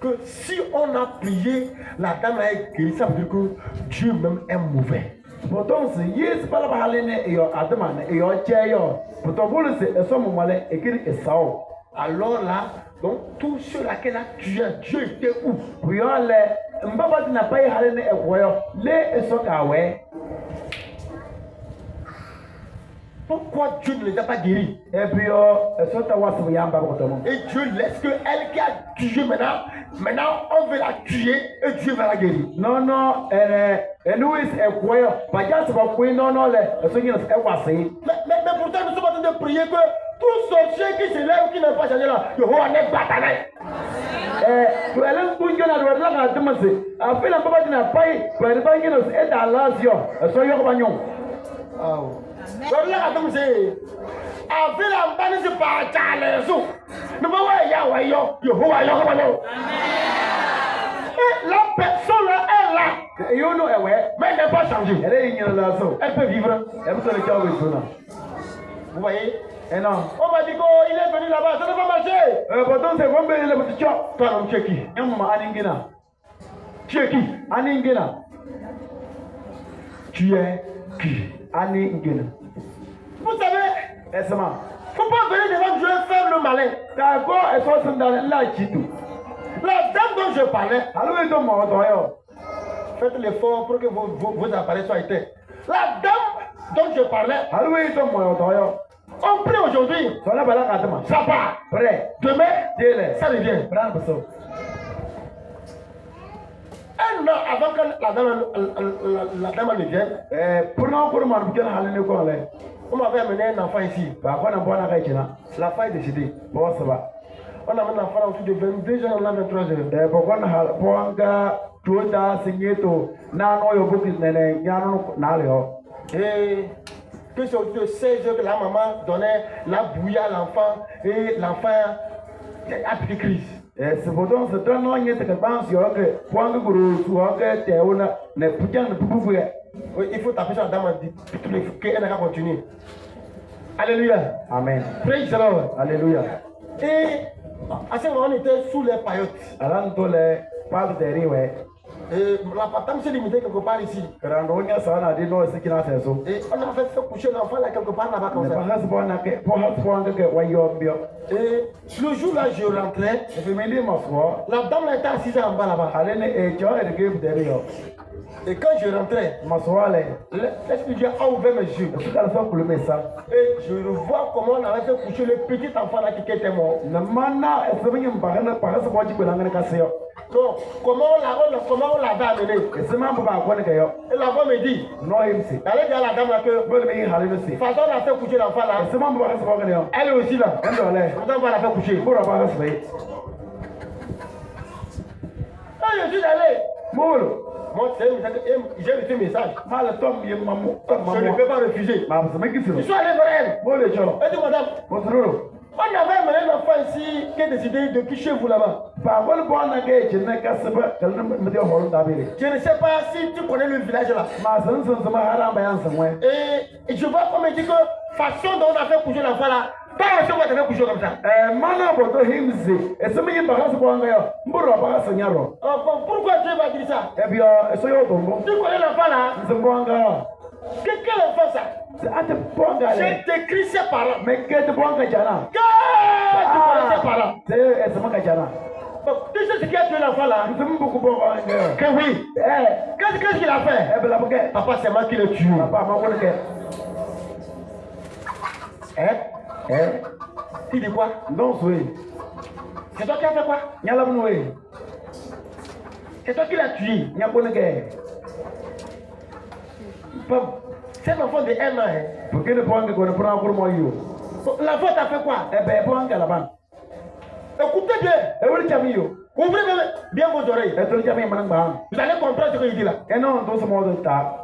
Que si on a prié, la dame a guéri, ça veut dire que Dieu même est mauvais. Pourtant, c'est yes, pas la bahaline et your Adaman et your chair. Pourtant, vous le savez, et son moment et qu'il est sao. Alors là, donc tout ceux-là qu'elle a tué, Dieu était où? Oui, on l'est. Mbaba n'a pas y aller et voyons les et son kawe. Pourquoi Dieu ne les a pas guéris? Et puis, son tawas ou yamba pour tout le monde. Et Dieu laisse que elle qui a tué maintenant on veut la tuer et Dieu va la guérir. Non, non, nous, c'est quoi? Pas juste pour quoi, non, non, les soignés, c'est quoi, c'est. Mais pourtant, nous sommes en train de prier que tout sorcier qui se lève ou qui n'a pas changé là, Yehovah n'est pas bataille. Tu es là pour que nous devons la demander. Après, la papa n'a pas eu, pour ne pas y aller à l'Asie, soyons compagnons. Donc là, comme c'est, avec la banne, c'est pas Charles. Nous voyons Yehovah, et la personne là est là. Et you know, Mais elle n'est pas changée. elle est ignore la so. Elle peut vivre. Elle peut le faire avec toi. Vous voyez? Et non. On m'a dit qu'il est venu là-bas, ça ne va pas marcher. Pourtant, c'est bon, mais le petit chop. Toi, tu es qui? Aningina. Tu es qui? Aningina. Tu es qui? Aningina. Vous savez, Est-ce que il ne faut pas venir devant Dieu faire le malin. d'accord, et soit dans la chitou. La dame dont je parlais, Alors, il tombe en dehors. faites l'effort pour que vos appareils soient éteints. La dame dont je parlais, Alors, il tombe en dehors. on prie aujourd'hui, Son là, voilà, attends. ça part. Prêt. Demain, Délai. ça revient. Prends le saut. Un an avant que la dame ne vienne, Pour nous, pour nous, nous allons aller. on m'avait amené un enfant ici. Par contre, on va aller là. L'enfant est décédé. Bon, ça va. On a un enfant autour de 22 ans, on a 23 ans. Pourquoi on a tout signé tout. Non, il faut que nous Et que c'est autour de 16 heures que la maman donnait la bouillie à l'enfant et l'enfant a pris crise. c'est pourtant c'est un nom qui est que pense que pour un gros soit que tu ne peux pas ne pouvez. Oui, il faut taper sur la dame qu'elle n'a qu'à continuer. Alléluia. Amen. Praise the Lord. Alléluia. Et à ce moment, on était sous les paillotes. Alors nous les pas de rive. Et la dame s'est limitée quelque part ici. Randonia ça on a dit non c'est qui n'a fait ça. Et on a fait coucher l'enfant là quelque part là-bas comme ça. Pas ça pour que voyons bien. Et le jour là, je rentrais. Et puis me dit ma foi. La dame là était assise en bas là-bas. Allez et tu as le game derrière. Et quand je rentrais, Ma foi là. l'Esprit de Dieu a ouvert mes yeux. C'est ça pour le message. Et je vois comment on avait fait coucher le petit enfant là qui était mort. Na mana est venu me parler par ça pour dire que l'angane cassé. Donc, comment on l'avait amené? Et c'est même pas quoi que yo. Et la voix me dit, Non MC. allez dire à la dame là que, Bon mais il a le c'est. façon on a fait coucher l'enfant là, C'est même pas ça pour que yo. elle est aussi là. On doit aller. Façon on va la faire coucher. Pour avoir ça. Quand je suis allé, Molo. moi j'ai reçu un message. Mal tom yé maman. Je ne peux pas refuser. Ma c'est qui Je c'est. suis allé vers elle. Molo cholo. Elle dit, madame, Bonjour. on avait amené un enfant ici qui a décidé de coucher vous là-bas. Par contre bon na ke je na ka seba kal na me de hol da bele. Je ne sais pas si tu connais le village là. Ma san san sama haram bayan san ouais. Et je vois qu'on me dit que façon dont on a fait coucher l'enfant là, pas aussi on va te faire coucher comme ça. Mana boto himzi. Et c'est me ba ka so nga yo. Mboro ba ka sanyaro. Pourquoi Dieu va dire ça? E bien so yo tombo. Tu connais l'enfant là? Zambanga. Quel enfant ça? C'est à te bonga. J'ai décrit ses parents. Mais que te bonga jana. Tu connais ses parents. C'est sama ka jana. Tu sais ce qui a tué l'enfant là? C'est beaucoup bonga nga. Que oui. Qu'est-ce qu'il a fait? Bela boke. Papa, c'est moi qui l'ai tué. Papa ma wona ke. Tu dis quoi? Non soué. C'est toi qui as fait quoi? Nyala mnoé. C'est toi qui l'as tué. Nyakona ke. C'est un enfant de 1 an. Pour que ne bonga ko ne prend pour moi yo. L'enfant t'a fait quoi? Bonga là-bas. Écoutez bien. E wuri chami yo. Ouvrez bien vos oreilles. E to chami manang ba. Vous allez comprendre ce qu'il dit là. E non do so modo ta.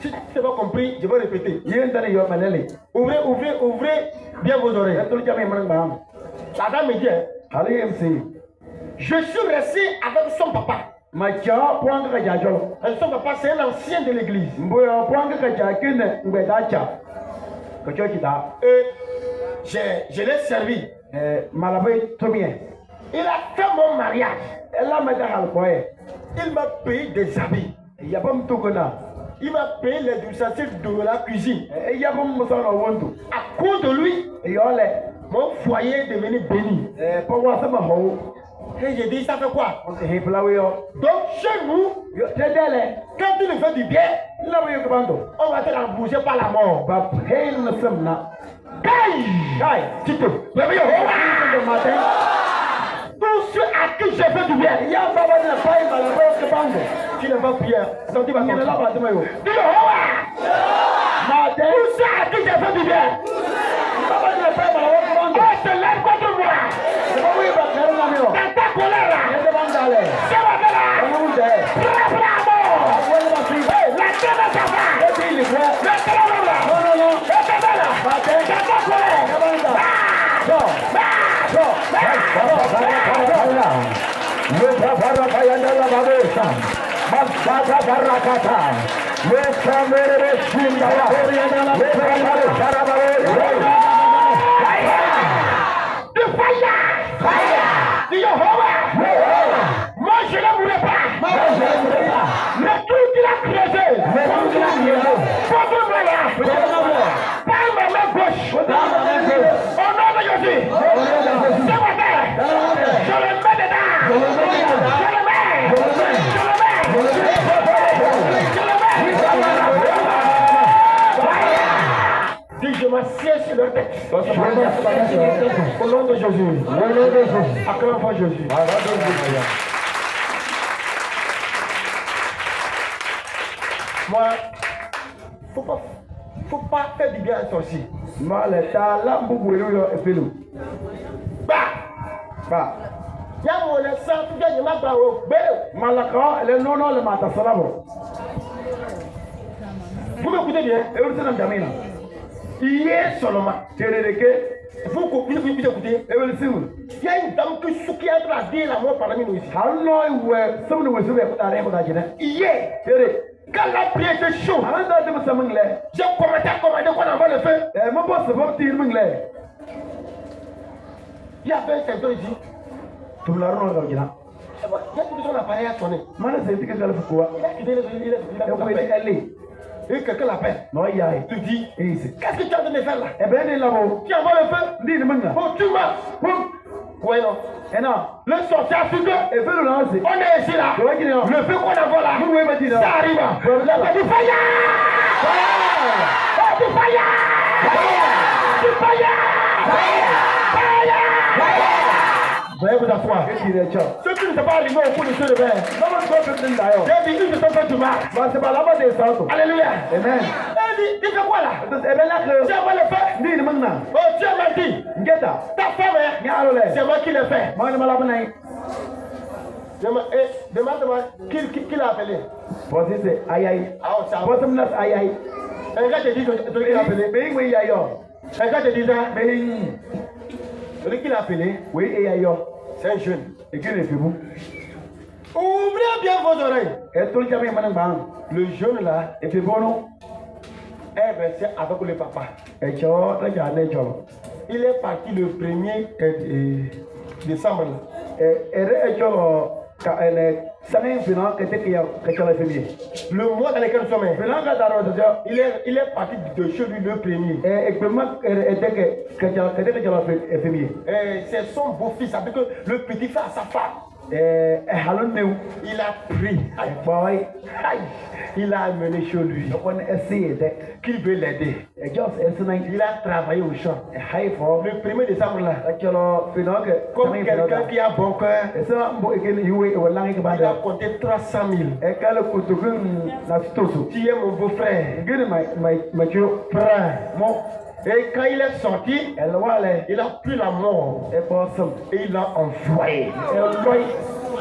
Si tu n'as pas compris, je vais répéter. Yen tane yo malele. Ouvrez bien vos oreilles. E to chami manang ba. La dame me dit, Hali MC. je suis resté avec son papa. Ma cha poanga ka jajolo. Et son papa, c'est un ancien de l'église. Mboya poanga ka jakine ngweda cha. Ko choki da. Et je l'ai servi. Malabé tout bien. Il a fait mon mariage. Elle a mis dans le coin. Il m'a payé des habits. Il y a pas tout que là. Il m'a payé les ustensiles de la cuisine. Et il y a bon monsieur on want. À cause de lui, Et on est. mon foyer est devenu béni. Pour voir ça ma ho. Et j'ai dit, ça fait quoi? On se plawe yo. Donc, chez nous, Yo tedele. quand tu nous fais du bien, La yo kbando. on va te rembourser par la mort. Ba pain na semna. Kai, Tito, Le matin. tous ceux à qui j'ai fait du bien, Il y a baba na pai ba la kbando. tu ne vas prier. Donc, tu vas Il y a la comprendre. ba de mayo. Dis Matin. tous ceux à qui j'ai fait du bien, Baba na pai ba la kbando. on se lève contre moi. Ba wi ba kero na mio. Dans ta colère là, Ye de bandale. c'est ma belle là. Ba mu de. Bravo! Wala ba fi. La terre de ta femme. E ti li kwa. La terre de là. No. La terre de là. Matin. Dans ta colère. Kabanda. So. Dis Jehovah. Moi je ne mourrai pas. Le trou qu'il a creusé. Contre moi là. Par ma main gauche. Au nom de Jésus. Ce matin. Je le mets dedans. Je le mets. Dis je m'assieds sur leur tête. Au nom de Jésus. Acclame pour Jésus. Moi, faut pas faire du bien à un sorcier. Male ta lambu bwelu yo efelu. Ba. Y'a mon sang, tout gagne ma barre. Malaka le nono le mata salabo. Vous m'écoutez bien? E urse na jamina. Hier seulement, Terereke vous écoutez? e wel simu. Il y a une dame qui est en train de dire la mort parmi nous ici. Halno iwe sumnu we sube ko tare ko da jina. Hier, Tere. quand la prière était chaude, Alanda de musamungle. j'ai commencé à commander qu'on envoie le feu. E mo boss bo ti mungle. Il y avait un secteur ici. Tumlaru no ga jina. Il a tout son appareil à sonner. Mana se tike kala fuwa. Il a quitté E ko l'appel. ele. Et quelqu'un l'appelle. No yae. Tu dis, Ese. qu'est-ce que tu es en train de faire là? E be ni labo. Tu envoies le feu? Ndi ni munga. Oh, tu m'as. Oui, non. Ena. Le sorcier a su que E felu na ose. on est ici là. Ko jina. Le feu qu'on envoie là, Mu we ba jina. ça arrive. La paix du fire! Oh, du fire! Du fire! Veuillez vous asseoir. Ke ti re cho. Ceux qui ne sont pas arrivés au bout de ce réveil, Baba ko pe nda yo. j'ai dit qu'ils se sont fait du mal. Ba se ba laba de sauto. Alléluia. Amen. Elle dit, il fait quoi là? E be la ke. Tu envoies le feu. Ndi ni munga. Oh, Dieu m'a dit, Ngeta. ta femme, hein, Nyalo le. c'est moi qui l'ai fait. Mo ni malaba nai. Demande-moi, qui l'a appelé? Bosi se ayai. Ah, on s'en va. Bosi mnas ayai. Un gars te dit qu'il l'a appelé. Be we ya yo. Un gars te dit ça. Be Celui qui l'a appelé, we e ya yo. c'est un jeune. E ke le fibu. Ouvrez bien vos oreilles. E tul jame manan bang. Le jeune là E fibu no. est resté avec le papa. E cho ta ja ne cho. Il est parti le 1er décembre. Ere e cho ka ele sanin fina ke te ya ke cho la femi. Le mois dans lequel nous sommes, Fina ka daro to jo. il est parti de chez lui le 1er. E pe ma e te ke cho la femi. C'est son beau-fils avec le petit frère à sa femme. Halon new. Il a pris. Boy. Aïe. Il a amené chez lui. No one see it. Qui veut l'aider. E just esnai. Il a travaillé au champ. E high for. Le 1er décembre là, E cho lo fina ke. comme quelqu'un qui a bon cœur, Esa mbo e ke iwe e wala ke il banda. a compté 300 000. E kala kutukun na stosu. Tu es mon beau-frère. Gini my cho. Prends. Mo Et quand il est sorti, el wale il a pris la mort e bosom. et il l'a envoyé. E loy.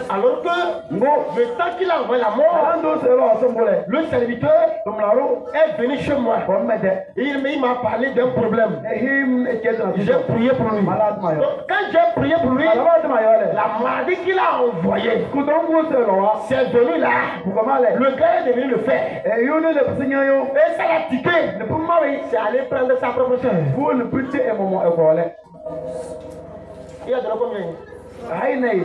Alors que Ngo. le temps qu'il a envoyé la mort, Ando se lo sombole. le serviteur Tumlaro. est venu chez moi. Bon mede. Et il m'a parlé d'un problème. E him e kedo na J'ai prié pour lui. Malade mayo. Donc quand j'ai prié pour lui, Malade mayo le. la maladie qu'il a envoyée, Kutongu se lo wa. c'est venu là. Bukamale. Le gars est devenu le faire. E yone le psinya yo. Et ça l'a tiqué. Le pumawi. C'est allé prendre sa propre soeur. Fu le pute e momo e kole. Il a donné combien? Hai nei.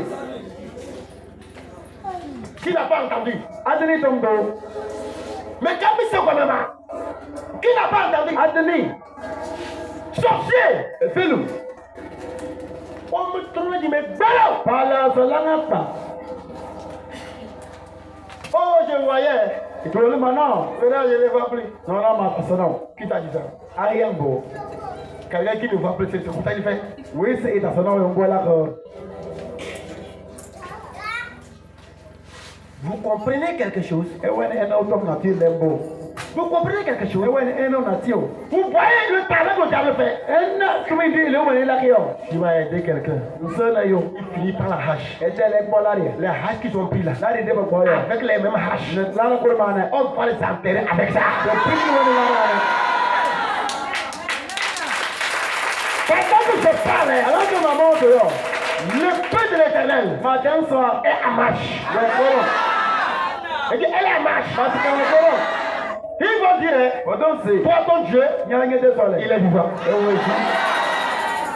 Qui n'a pas entendu? Adini tomdo. Mais quand il s'est quoi même? Qui n'a pas entendu? Adeni. Sorcier! Fais-le. On me tourne dit mais bello! Parle sur l'angapa. Oh, je voyais. Et toi le maintenant. Maintenant, je ne les vois plus. Non, non, ma personne. Qui t'a dit ça? Ariambo. Quelqu'un qui ne voit plus, c'est ce que tu as fait. Oui, c'est ta sonore, on voit là. Vous comprenez quelque chose? Et ouais, un autre nature d'embo. Vous comprenez quelque chose? Et ouais, un autre nature. Vous voyez le talent que j'avais fait? Un comment il dit, le monde est là qui est. Tu vas aider quelqu'un. Nous sommes là, yo. Il finit par la hache. Et c'est les bollards. Les haches qu'ils ont pris là. Là, il est pas Avec les mêmes haches. Là, la courmane. On va les enterrer avec ça. Le plus de là. Pendant que je parle, Alors que maman, dehors. le feu de l'éternel Matin, soir. est en marche. Il dit, elle est en marche. Parce que le coron. Ils vont dire, Autant c'est. toi ton Dieu, Il y a un des soleils. il est vivant. Et oui,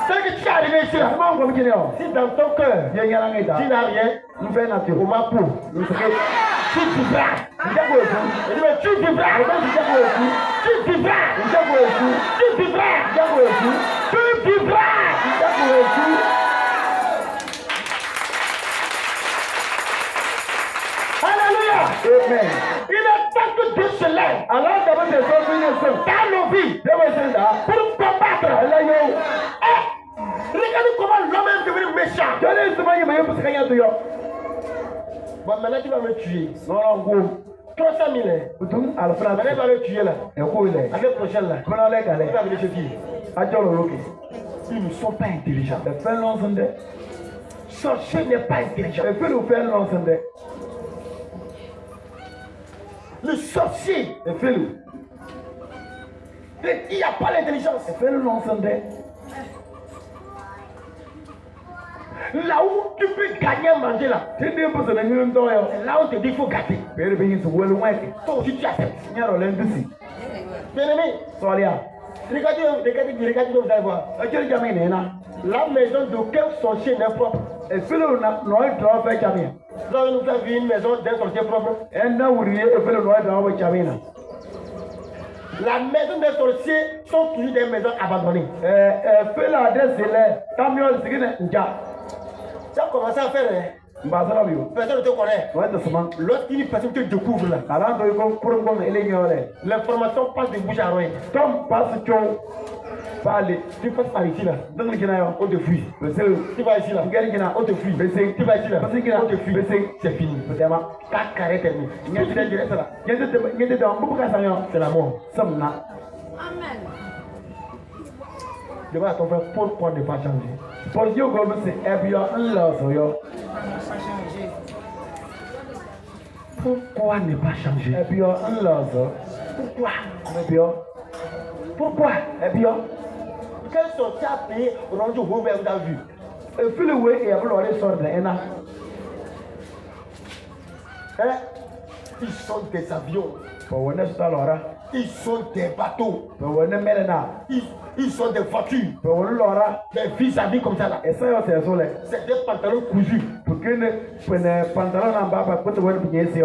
Ce que tu es arrivé ici là, comment on dit non? si dans ton cœur, Il y a un tu état. n'as rien, Nous faisons nature. au ma peau, Nous sommes. tu vivras. Nous sommes quoi ici? Il dit, mais tu vivras. Nous sommes quoi ici? Tu vivras. Nous sommes quoi ici? Tu vivras. Nous sommes quoi ici? Tu vivras. Nous sommes quoi ici? Alléluia. Amen. Il est temps que Dieu se lève Alors, d'abord, c'est ça, c'est ça. dans nos vies Je vais essayer ça. pour combattre. Là, yo. Regardez comment l'homme est devenu méchant. Je l'ai souvent dit, mais il faut se gagner tout, yo. Bon, maintenant tu vas me tuer. Non, non, go. 300 000. Autant, à la fin, Maintenant tu vas me tuer là. et quoi il est? L'année prochaine là. Comment on l'a Tu galé? vas venir chez qui? Adjo le roki. Ils ne sont pas intelligents. Le fait l'ensemble. Sorcier n'est pas intelligent. Le fait le faire l'ensemble. Le sorcier, Le fait le. il n'y a pas l'intelligence. Le fait l'ensemble. Là où tu peux gagner à manger là, C'est des personnes qui ont dit, yo. là où on te dit qu'il faut gâter. Père, ben, ils sont well wet. Toi aussi tu acceptes. Il y a l'industrie. Bien aimé, Solia. regardez, vous allez voir. Adjo le jamais n'est là. La maison d'aucun sorcier n'est propre. Le fait le noir droit fait jamais. Là où nous avons vu une maison d'un sorcier propre. Un an où il y a le fait le noir droit fait jamais. La maison des sorciers sont toujours des maisons abandonnées. Fait l'adresse, c'est là. Camion, c'est que n'est pas. Tu as commencé à faire, hein? Mbazara bio. Personne ne te connaît. Ouais, c'est ça. Lorsqu'une personne te découvre là, Alors, il faut pour un il est l'information passe de bouche à oreille. Comme passe chon. Parle. Tu passes par ici là, Donc, il y a on te fuit. un. Tu vas ici là, on te fuit. Tu vas ici là, on te fuit. C'est fini. Ta carrière est terminée. Il y a des directs là. C'est la mort. Demande à ton frère pourquoi ne pas changer. Pour Dieu, comme c'est Ebio, un loss, yo. Pourquoi ne pas changer? Ebio, un loss. Pourquoi? Ebio. Pourquoi? Ebio. Quel sorcier a payé rendu au vous avez vu? Et puis le way, et après, on va sortir de l'ENA. Hein? Ils sont des avions. Pour on est sur l'ora. Ils sont des bateaux. Pour on est melena. Ils sont des voitures. Pour on l'aura. Des vis-à-vis comme ça là. Et ça, c'est ça, là. C'est des pantalons cousus. Pour que les pantalons en bas, pour que tu vois le pied, c'est.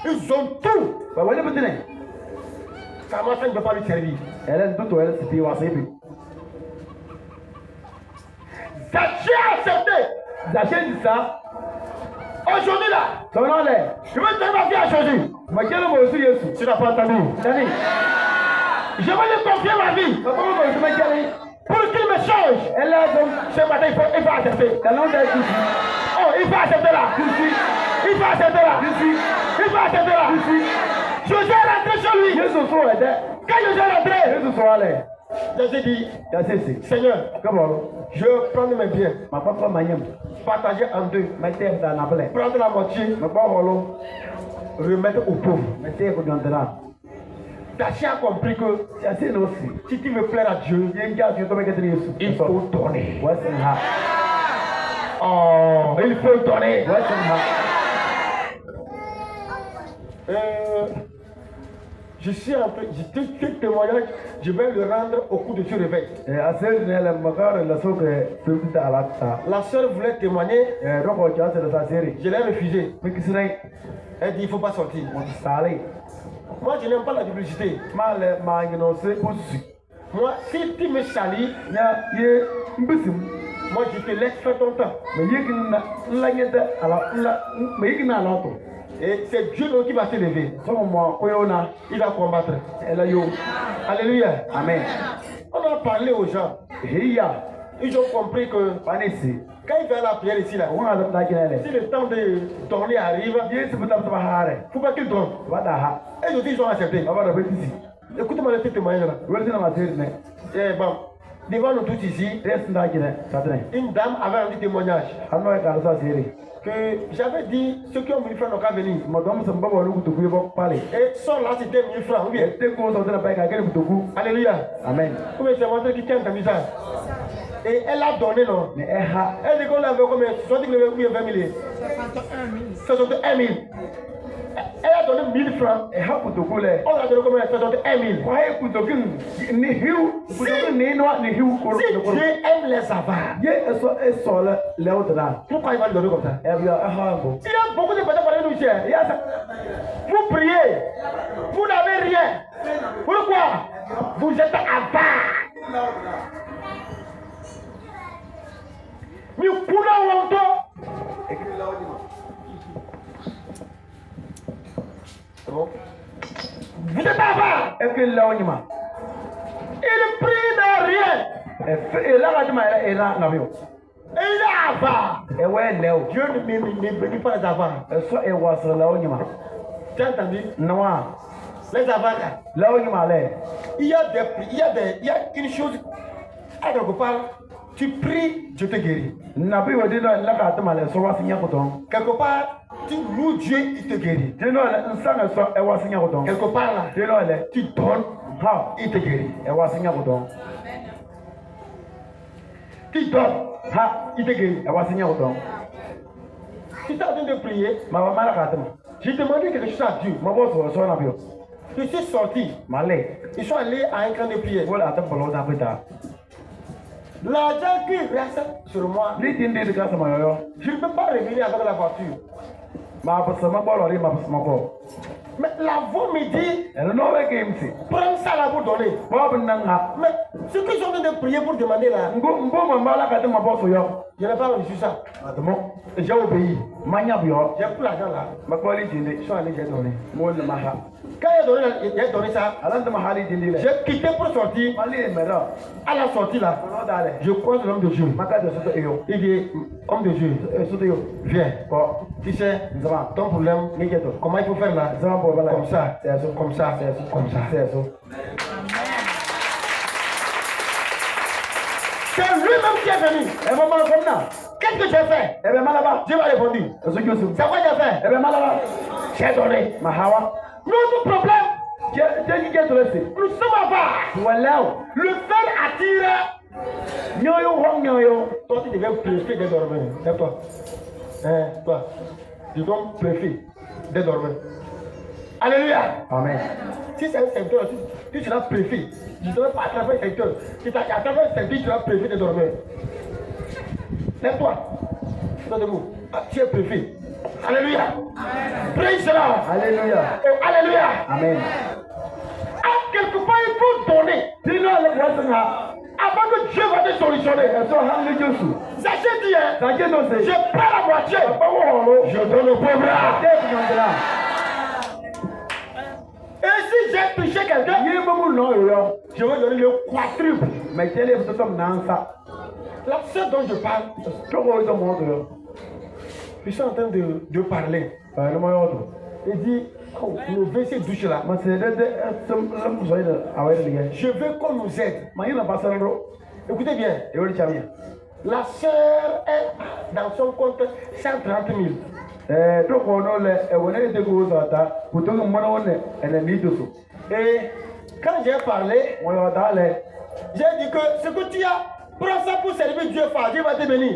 Ils ont tout. Pour on est petit. Comment ça ne peut pas lui servir? Elle est toute, elle est petit, on sait plus. Zaché a accepté. Zaché dit ça. Aujourd'hui là, Son nom est. je veux te ma vie à changer. Mais quel est mon aussi, Yesu? Tu n'as pas entendu. Dani. Je vais lui confier ma vie Mais comment on se met quel est? pour qu'il me change. Elle a donc. Ce matin, il va accepter. Le nom d'elle ici. Oh, il va accepter là. Ici. Il va accepter là. Ici. Il va accepter là. Ici. Je vais rentrer chez lui. Yesu soit là. Quand je vais rentrer, Yesu soit là. j'ai dit, Yassé. Seigneur, Comment? je vais prendre mes biens, Ma papa m'a dit. partager en deux, Ma terre dans la plaie. prendre la moitié, Ma papa holo. remettre aux pauvres. Ma terre pour l'entendre. Dachi a compris que Yassé nous aussi. si tu veux plaire à Dieu, Il y a une carte qui tombe avec Yesu. il faut donner. Western Ha. Oh, il faut donner. Western Ha. Je suis en train, ce témoignage, je vais le rendre au cours de ce réveil. La sœur voulait témoigner, je l'ai refusé. Elle dit il ne faut pas sortir. Moi, je n'aime pas la publicité. Moi, si tu me salis, moi je te laisse faire ton temps. Et c'est Dieu qui va se lever. Il va combattre. Alléluia. Amen. On a parlé aux gens. Ils ont compris que quand il fait la prière ici, là, si le temps de dormir arrive, il ne faut pas qu'ils dorment. Et je dis ils ont accepté. Écoutez-moi le petit témoignage là. Eh bon, devant nous tous ici, une dame avait un petit témoignage. Que j'avais dit ceux qui ont 1000 francs n'ont qu'à venir. Et son là c'était 1000 francs. Oui. Alléluia. Amen. Oui, c'est moi qui tiens comme ça. Et elle a donné non. Elle dit qu'on avait combien? 20 000. 61 000. Elle a donné 1000 francs. On a donné combien? 61 000. Si Dieu aime les avares, pourquoi il va le donner comme ça? Il y a beaucoup de personnes parmi nous ici. Vous priez, vous n'avez rien. Pourquoi? Vous êtes avare. Mais pour vous êtes avare. Il prie de rien. Et il est avare. Dieu ne bénit pas les avares. Tu as entendu? Non. Les avares. Il y a une chose. À quelque part, tu pries, Dieu te guérit. Quelque part, tu loues Dieu, il te guérit. Quelque part là, tu donnes, il te guérit. Tu donnes, il te guérit. Tu es en train de prier. J'ai demandé quelque chose à Dieu. Je suis sorti. Ils sont allés à un camp de prière. L'argent qui reste sur moi, je ne peux pas revenir avec la voiture. Mais la voix me dit, prends ça là pour donner. Mais ce qu'ils sont en train de prier pour demander là, je n'ai pas reçu ça. J'ai obéi. J'ai pris l'argent là. Ils sont allés, j'ai donné. Quand j'ai donné ça, j'ai quitté pour sortir. À la sortie là, je croise l'homme de Dieu. Il dit, homme de Dieu, viens. Tu sais, ton problème, comment il faut faire là? Comme ça, comme ça, comme ça. C'est lui-même qui est venu. Qu'est-ce que j'ai fait? Dieu m'a répondu. C'est quoi j'ai fait? J'ai donné. Notre problème, nous sommes avares. Le fer attire. Toi, tu deviens préfet des dormeurs. C'est toi. Toi, tu dois préfet des dormeurs. Alléluia. Amen. Si c'est un secteur, tu seras préfet. Tu ne seras pas à travers un secteur. Si tu as à travers un secteur, tu seras préfet des dormeurs. Lève-toi. Donnez-vous. Tu es préfet. Alléluia. Praise the Lord. Alléluia. Oh, alléluia. Amen. À quelque part, il faut donner. Avant que Dieu va te solutionner. Sachez dire, je prends la moitié. Je donne au pauvre. Et si j'ai touché quelqu'un, je vais donner le quadruple. La seule dont je parle, ils sont en train de parler. Il dit, oh, le verset douche là. Je veux qu'on nous aide. Écoutez bien. La sœur est dans son compte 130 000. Et quand j'ai parlé, j'ai dit que ce que tu as, prends ça pour servir Dieu, Dieu va te bénir.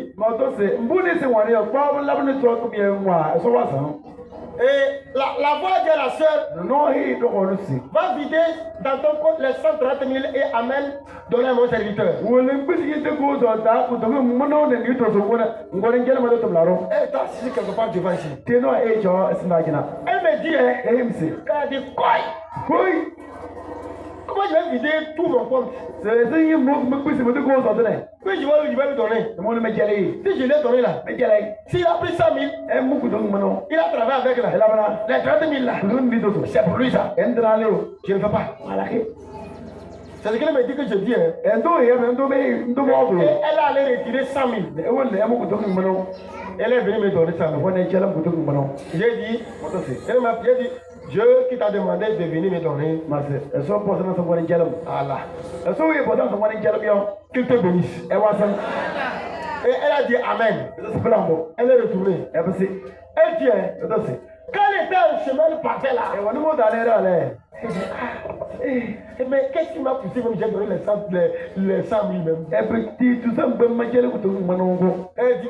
Et la voix de la sœur No he do ko si. va vider dans ton compte les 130 000 et amène donner à mon serviteur. Wolen bisi yete ko so ta ko to mono ne ni to so ko na ngore ngela ma do to laro. Elle est assise quelque part devant ici. Te no e jo sinda gina. Elle me dit, hein, E him si. elle dit, quoi? Koi. Comment je vais vider tout mon compte? Se yi mo bisi mo de ko so de. Puis je vais lui donner. Mo le me jale. Si je l'ai donné là, Me jale. s'il a pris 100 000, E mu ku do mono. il a travaillé avec là. E la bana. Les 30 000 là, Ku ni do so. c'est pour lui ça. Endra le. Je ne fais pas. Ala ke. C'est ce qu'elle me dit que je dis. Hein. Endo ye me ndo be ndo mo do. Et elle allait retirer 100 000. E wole e mu ku do mono. Elle est venue me donner 100 000. Ko ne jala ku do mono. J'ai dit, Mo to si. elle m'a dit, Dieu qui t'a demandé de venir me donner. Mase. E so po na so ko ne jala. Allah. E so ye po na so ko ne jala yo. Qu'il te bénisse. E wa san. Et elle a dit Amen. E so blambo. Elle est retournée. E bisi. Elle dit, hein, E to si. quand elle était en chemin, elle partait là. E woni mo da ne ra le. Elle dit, mais qu'est-ce qui m'a poussé même j'ai donné les 100 000 même. E petit tout ça be ma jala ku to mono ngo. Elle dit,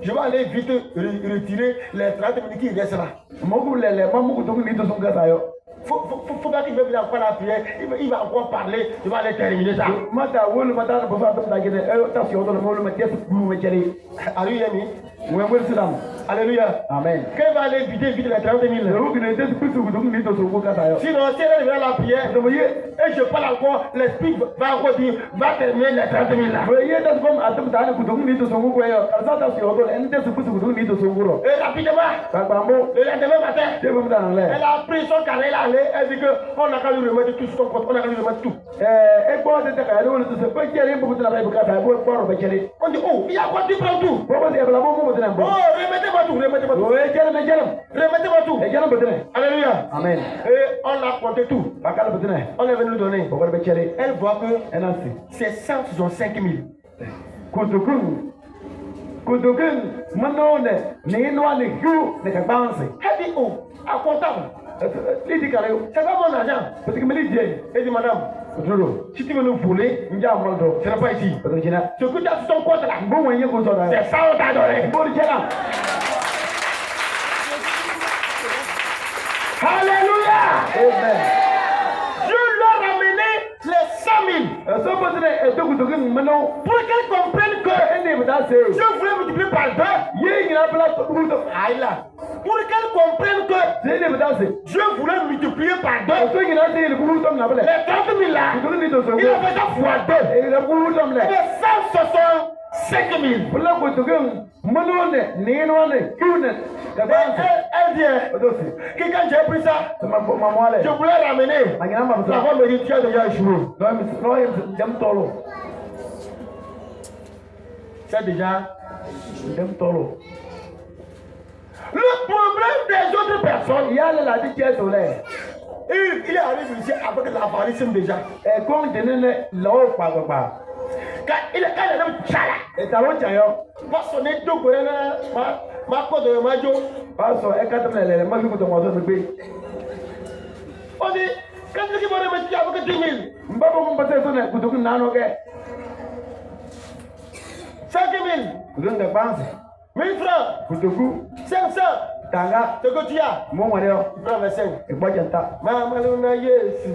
je vais aller vite retirer les 30 000 qui restent là. Mo ku lele ma mu ku to ni to so ga sa yo. Faut pas qu'il me vienne encore la prière. Il va encore parler. Je vais aller terminer ça. Mata wolu mata bo sa to da gene e ta si o do mo lu me tes bu me jale. Are you hear me? We mo silam. Alléluia. Amen. Quand va aller vider les 30 000. Le ru ne tes ku tu ku ni to so go ga sa yo. Sinon, si elle vient la prière, To mo ye et je parle encore, l'esprit va encore dire, va terminer les 30 000 là. we ye da bom atum da ne ku to ni to so go yo. Ka sa ta si o do en tes ku tu ni to so go ro. Et rapidement, Ba ba mo le lendemain matin, te bo da nan le. elle a pris son carnet, elle a allé, elle dit qu'on n'a qu'à lui remettre tout son compte, on n'a qu'à lui remettre tout. E ko de ta ka le wolu to so ko jere bo tu na ba bu ka ta bo ko ro ba jere. On dit, oh, il y a quoi, tu prends tout. Bo bo de bla mo mo de na Oh, bo. remettez-moi tout, remettez-moi tout. O e jere me jere. Remettez-moi tout. E jere bo de ne. Alléluia. Amen. Et on a compté tout. Ba ka le bo de ne. On est venu lui donner. Bo ko be jere. Elle voit que Enasi. c'est 165 000. Kudukun manone ni noa ni hu ne ka banse. Elle dit, oh, à comptable, Lidi kale yo. c'est pas mon argent. Parce que me dit Elle dit, madame, Kuduro. si tu veux nous voler, Nja moldo. ce n'est pas ici. Parce que jina. Ce que tu as sur ton compte là, Bon wenye ko so da. c'est ça on t'a donné. Bon jela. Alléluia. Amen. Je leur ai amené les 100 000 So bo ne e to kudukun mano. pour qu'elles comprennent que Ene be da se. Dieu voulait multiplier par deux. Ye ngira bla to kudo. Aïe là. Pour qu'elles comprennent que Se ne be da se. Dieu voulait multiplier par deux. So ngira se le kudo tom na bla. Les 30 000 là, Kudukun ni to so. il a fait ça fois deux. E le kudo tom le. Et 165 000. Bla kudukun manone ni noa ne hu ne ka banse. Elle dit, Odosi. que quand j'ai pris ça, Ma moale. je voulais ramener. Magina ma La so. femme me dit, tu as déjà échoué. No dem tolo. C'est déjà. Dem tolo. Le problème des autres personnes, Yale la di Jesu le. il arrive ici avec l'avarisme déjà. E ko denene lo pa pa. Quand il est même chala, E ta lo chayo. pas sonner tout pour ma code de majo. Paso e ka temele le ma bi ko to mo so gbe. On dit, quand tu vas remettre avec 10 000, Mbabo ko mbate so na kudu na no ke. 5 000, Kudu de banse. 1000 francs, Kudu 500, tanga ce que tu as, mo wale yo. tu prends 25. E gbo janta. Mama luna Yesu,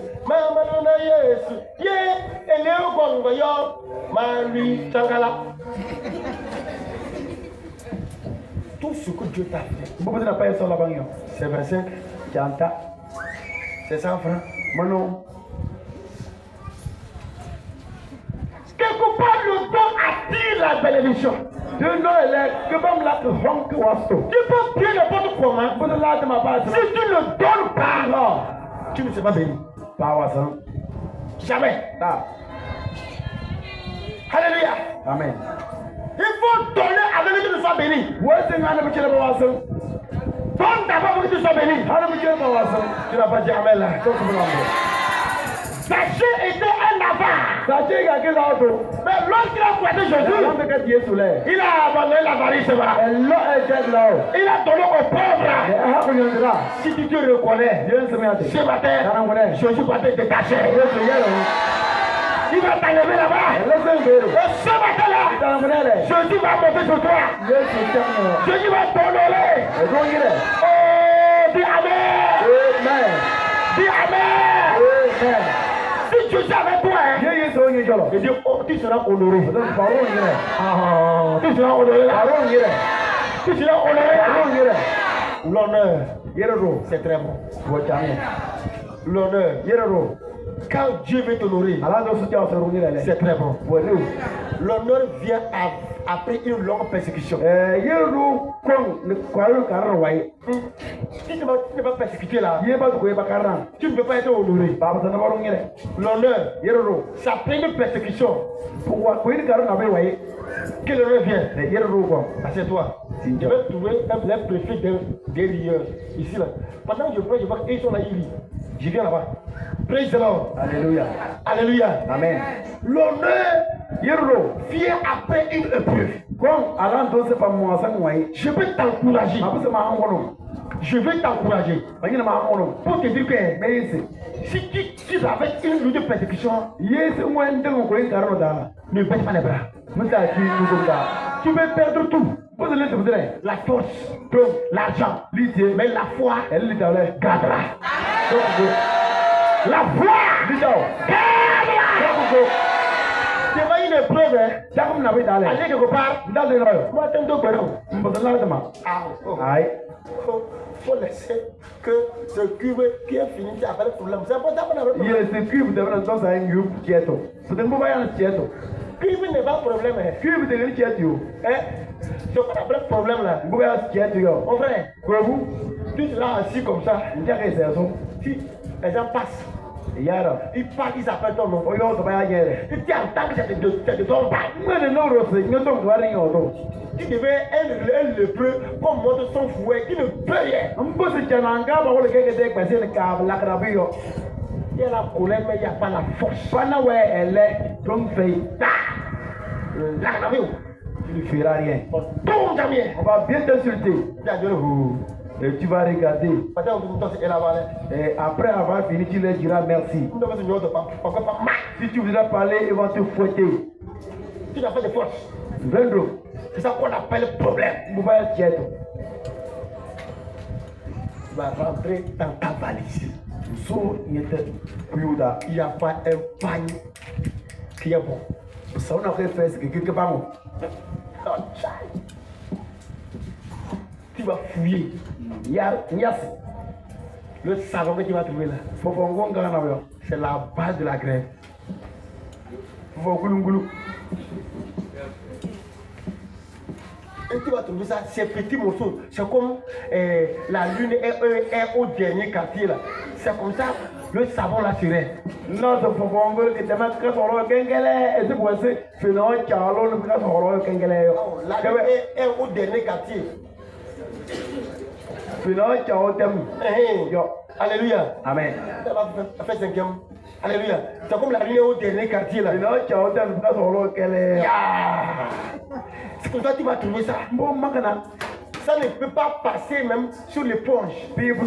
ye, ele ogongo yo, mari changala. Tout ce que Dieu t'a fait, Mbabo na pa so la banyo. c'est 25, Janta. c'est 100 francs. Mano. Quelque part, le don attire la bénédiction. De no ele ke bam la ke honk wasto. Tu peux prier n'importe comment. Bo la de ma pa. Si tu ne donnes pas, No. tu ne seras pas béni. Pa wasan. Jamais. Ta. Alléluia. Amen. Il faut donner avec que tu sois béni. Wo se ngana be chele ba wasan. Donne d'abord pour que tu sois béni. Hana be chele ba wasan. Tu n'as pas dit Amen là. So ko blambo. Zachée était un avare. Sa che ga ke la to. Mais lorsqu'il a croisé Jésus, Lam be ka Jesu le. il a abandonné l'avarice. Hello e je lao. Il a donné aux E pauvres. ha ko yondra. Si tu te reconnais, Yen se me ate. ce matin, Jésus va te détacher. Yesu yelo. Il va t'enlever là-bas. Hello se ngero. Et ce matin-là, Ta ngere. Jésus va monter sur toi. Yesu chamno. Jésus va t'honorer. E go ngire. Oh, Amen. Si tu savais toi, je dis, oh, tu seras honoré. Tu seras honoré. Tu seras honoré. L'honneur, c'est très bon. L'honneur, quand Dieu veut t'honorer, c'est très bon. L'honneur vient après une longue persécution. Si tu n'es pas persécuté là, tu ne peux pas être honoré. L'honneur, ça après une persécution. Que l'honneur vient. Assieds-toi. Je vais trouver un préfet des rieurs ici là. Pendant que je prie, je vois qu'ils sont là, ils rient. Je viens là-bas. Praise the Lord. Alléluia. Alléluia. Amen. L'honneur vient après une épreuve. Je vais t'encourager. Je vais t'encourager. Pour te dire que si tu traverses une lutte de persécution, ne baisse pas les bras. Tu veux perdre tout. La force, l'argent, mais la foi gardera. La foi gardera. C'est pas une épreuve. Allez quelque part. Moi, t'aimes deux faut laisser que ce cube qui est fini avec le problème. C'est important pour le problème. Cube n'est pas problème. Cube de c'est pas le problème là. Mon frère, tu seras assis comme ça. Si les gens passent, ils parlent, ils appellent ton nom. Tu entends que c'est de ton bail. Tu devais un lépreux comme moi de son fouet qui ne peut rien. Il y a la colère, mais il n'y a pas la force. Tu ne feras rien. On va bien t'insulter. Et tu vas regarder. Et après avoir fini, tu leur diras merci. Si tu voudras parler, ils vont te fouetter. Tu n'as pas de force. Vendo. C'est ça qu'on appelle problème. Tu vas rentrer dans ta valise. Il n'y a pas un panier qui est bon. Ça, on a fait ce que quelque part. Tu vas fouiller. Le savon que tu vas trouver là, c'est la base de la grève. Et tu vas trouver ça, ces petits morceaux. C'est comme la lune est au dernier quartier là. C'est comme ça, le savon là serait. Non, c'est pour qu'on veut que tu mettes que son rôle kengele et c'est pour ça que finalement Charles ne peut pas son rôle kengele. La lune est au dernier quartier. Finalement Charles t'aime. Alléluia. Amen. Fait cinquième. Alléluia. C'est comme la lune est au dernier quartier là. Finalement Charles t'aime pas son rôle kengele. C'est pour ça que tu vas trouver ça. Bon, maintenant. Ça ne peut pas passer même sur l'éponge. Alors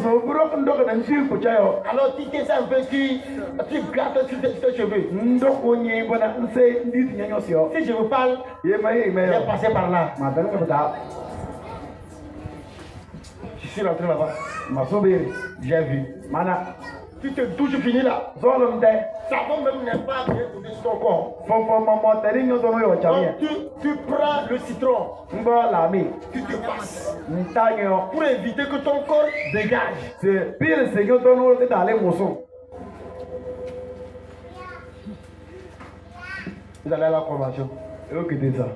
tu t'es un peu, tu grattes sur tes cheveux. Si je vous parle, je vais passer par là. Je suis rentré là-bas. J'ai vu. Tu te touches fini là. Ça va même n'est pas bien tourner sur ton corps. Donc tu prends le citron. Tu te passes. Pour éviter que ton corps dégage. C'est pire, c'est que ton corps est allé au son. Vous allez à la convention. Écoutez ça.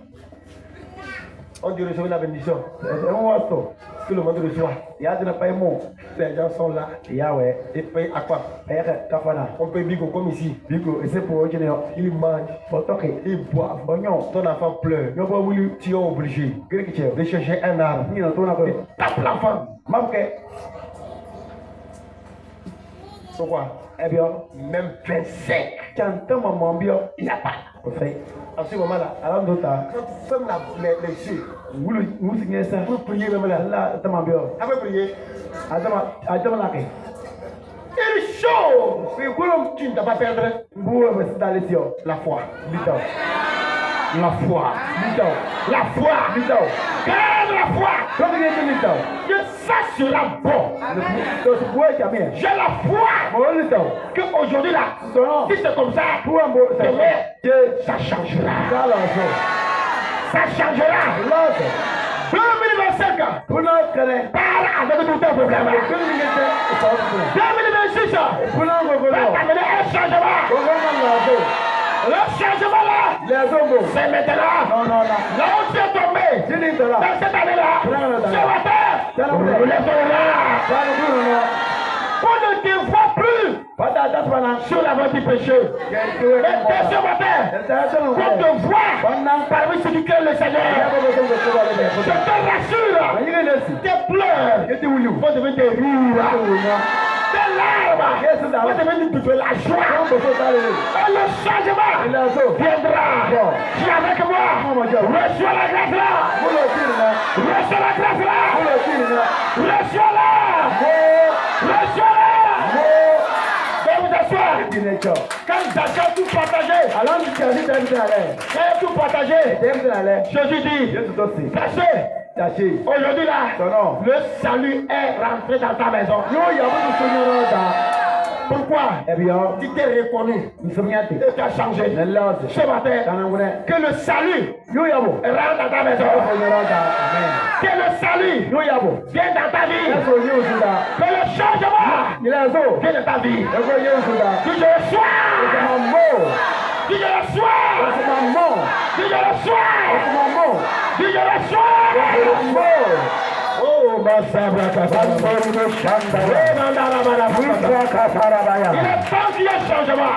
On dit recevoir la bénédiction. Tout le monde reçoit. Il y a des paiements. Les gens sont là. Et payent à quoi? On paye bigo comme ici. Bigo, et c'est pour eux. Ils mangent. Ils boivent. Ton enfant pleure. Tu es obligé de chercher un arbre. Tu tapes l'enfant. Pourquoi? Eh bien, même 25. Il n'y a pas. À ce moment-là, quand tu fermes les yeux, pour prier même là, après prier, il est chaud. Tu ne dois pas perdre la foi. La foi. La foi. Garde la foi. Je ça sera bon. J'ai la foi qu'aujourd'hui là, si c'est comme ça, demain, ça changera. Ça changera. 2025, parle avec tout un problème. 2026, va t'amener un changement. Le changement là, c'est maintenant. Là où tu es tombé, dans cette année-là, ce matin, relève-toi. On ne te voit plus sur la voie du péché. Et dès ce matin, on te voit parmi ceux qui craignent le Seigneur. Je te rassure, tes pleurs vont devenir des rires. Tes larmes vont devenir de la joie. Et le changement viendra. Tu es avec moi. Reçois la grâce là. Reçois la grâce là. Reçois-la. Reçois-la. Quand j'achète tout partagé, quand tout partagé, Jésus dit, sachez, aujourd'hui là, le salut est rentré dans ta maison. Pourquoi? Tu t'es reconnu et tu as changé. Ce matin, que le salut rentre dans ta maison. Que le salut vienne dans ta vie. Que le changement vienne dans ta vie. Que je le sois. Que je le sois. Que je le sois. Que je le sois. Oh, il est temps qu'il y ait changement.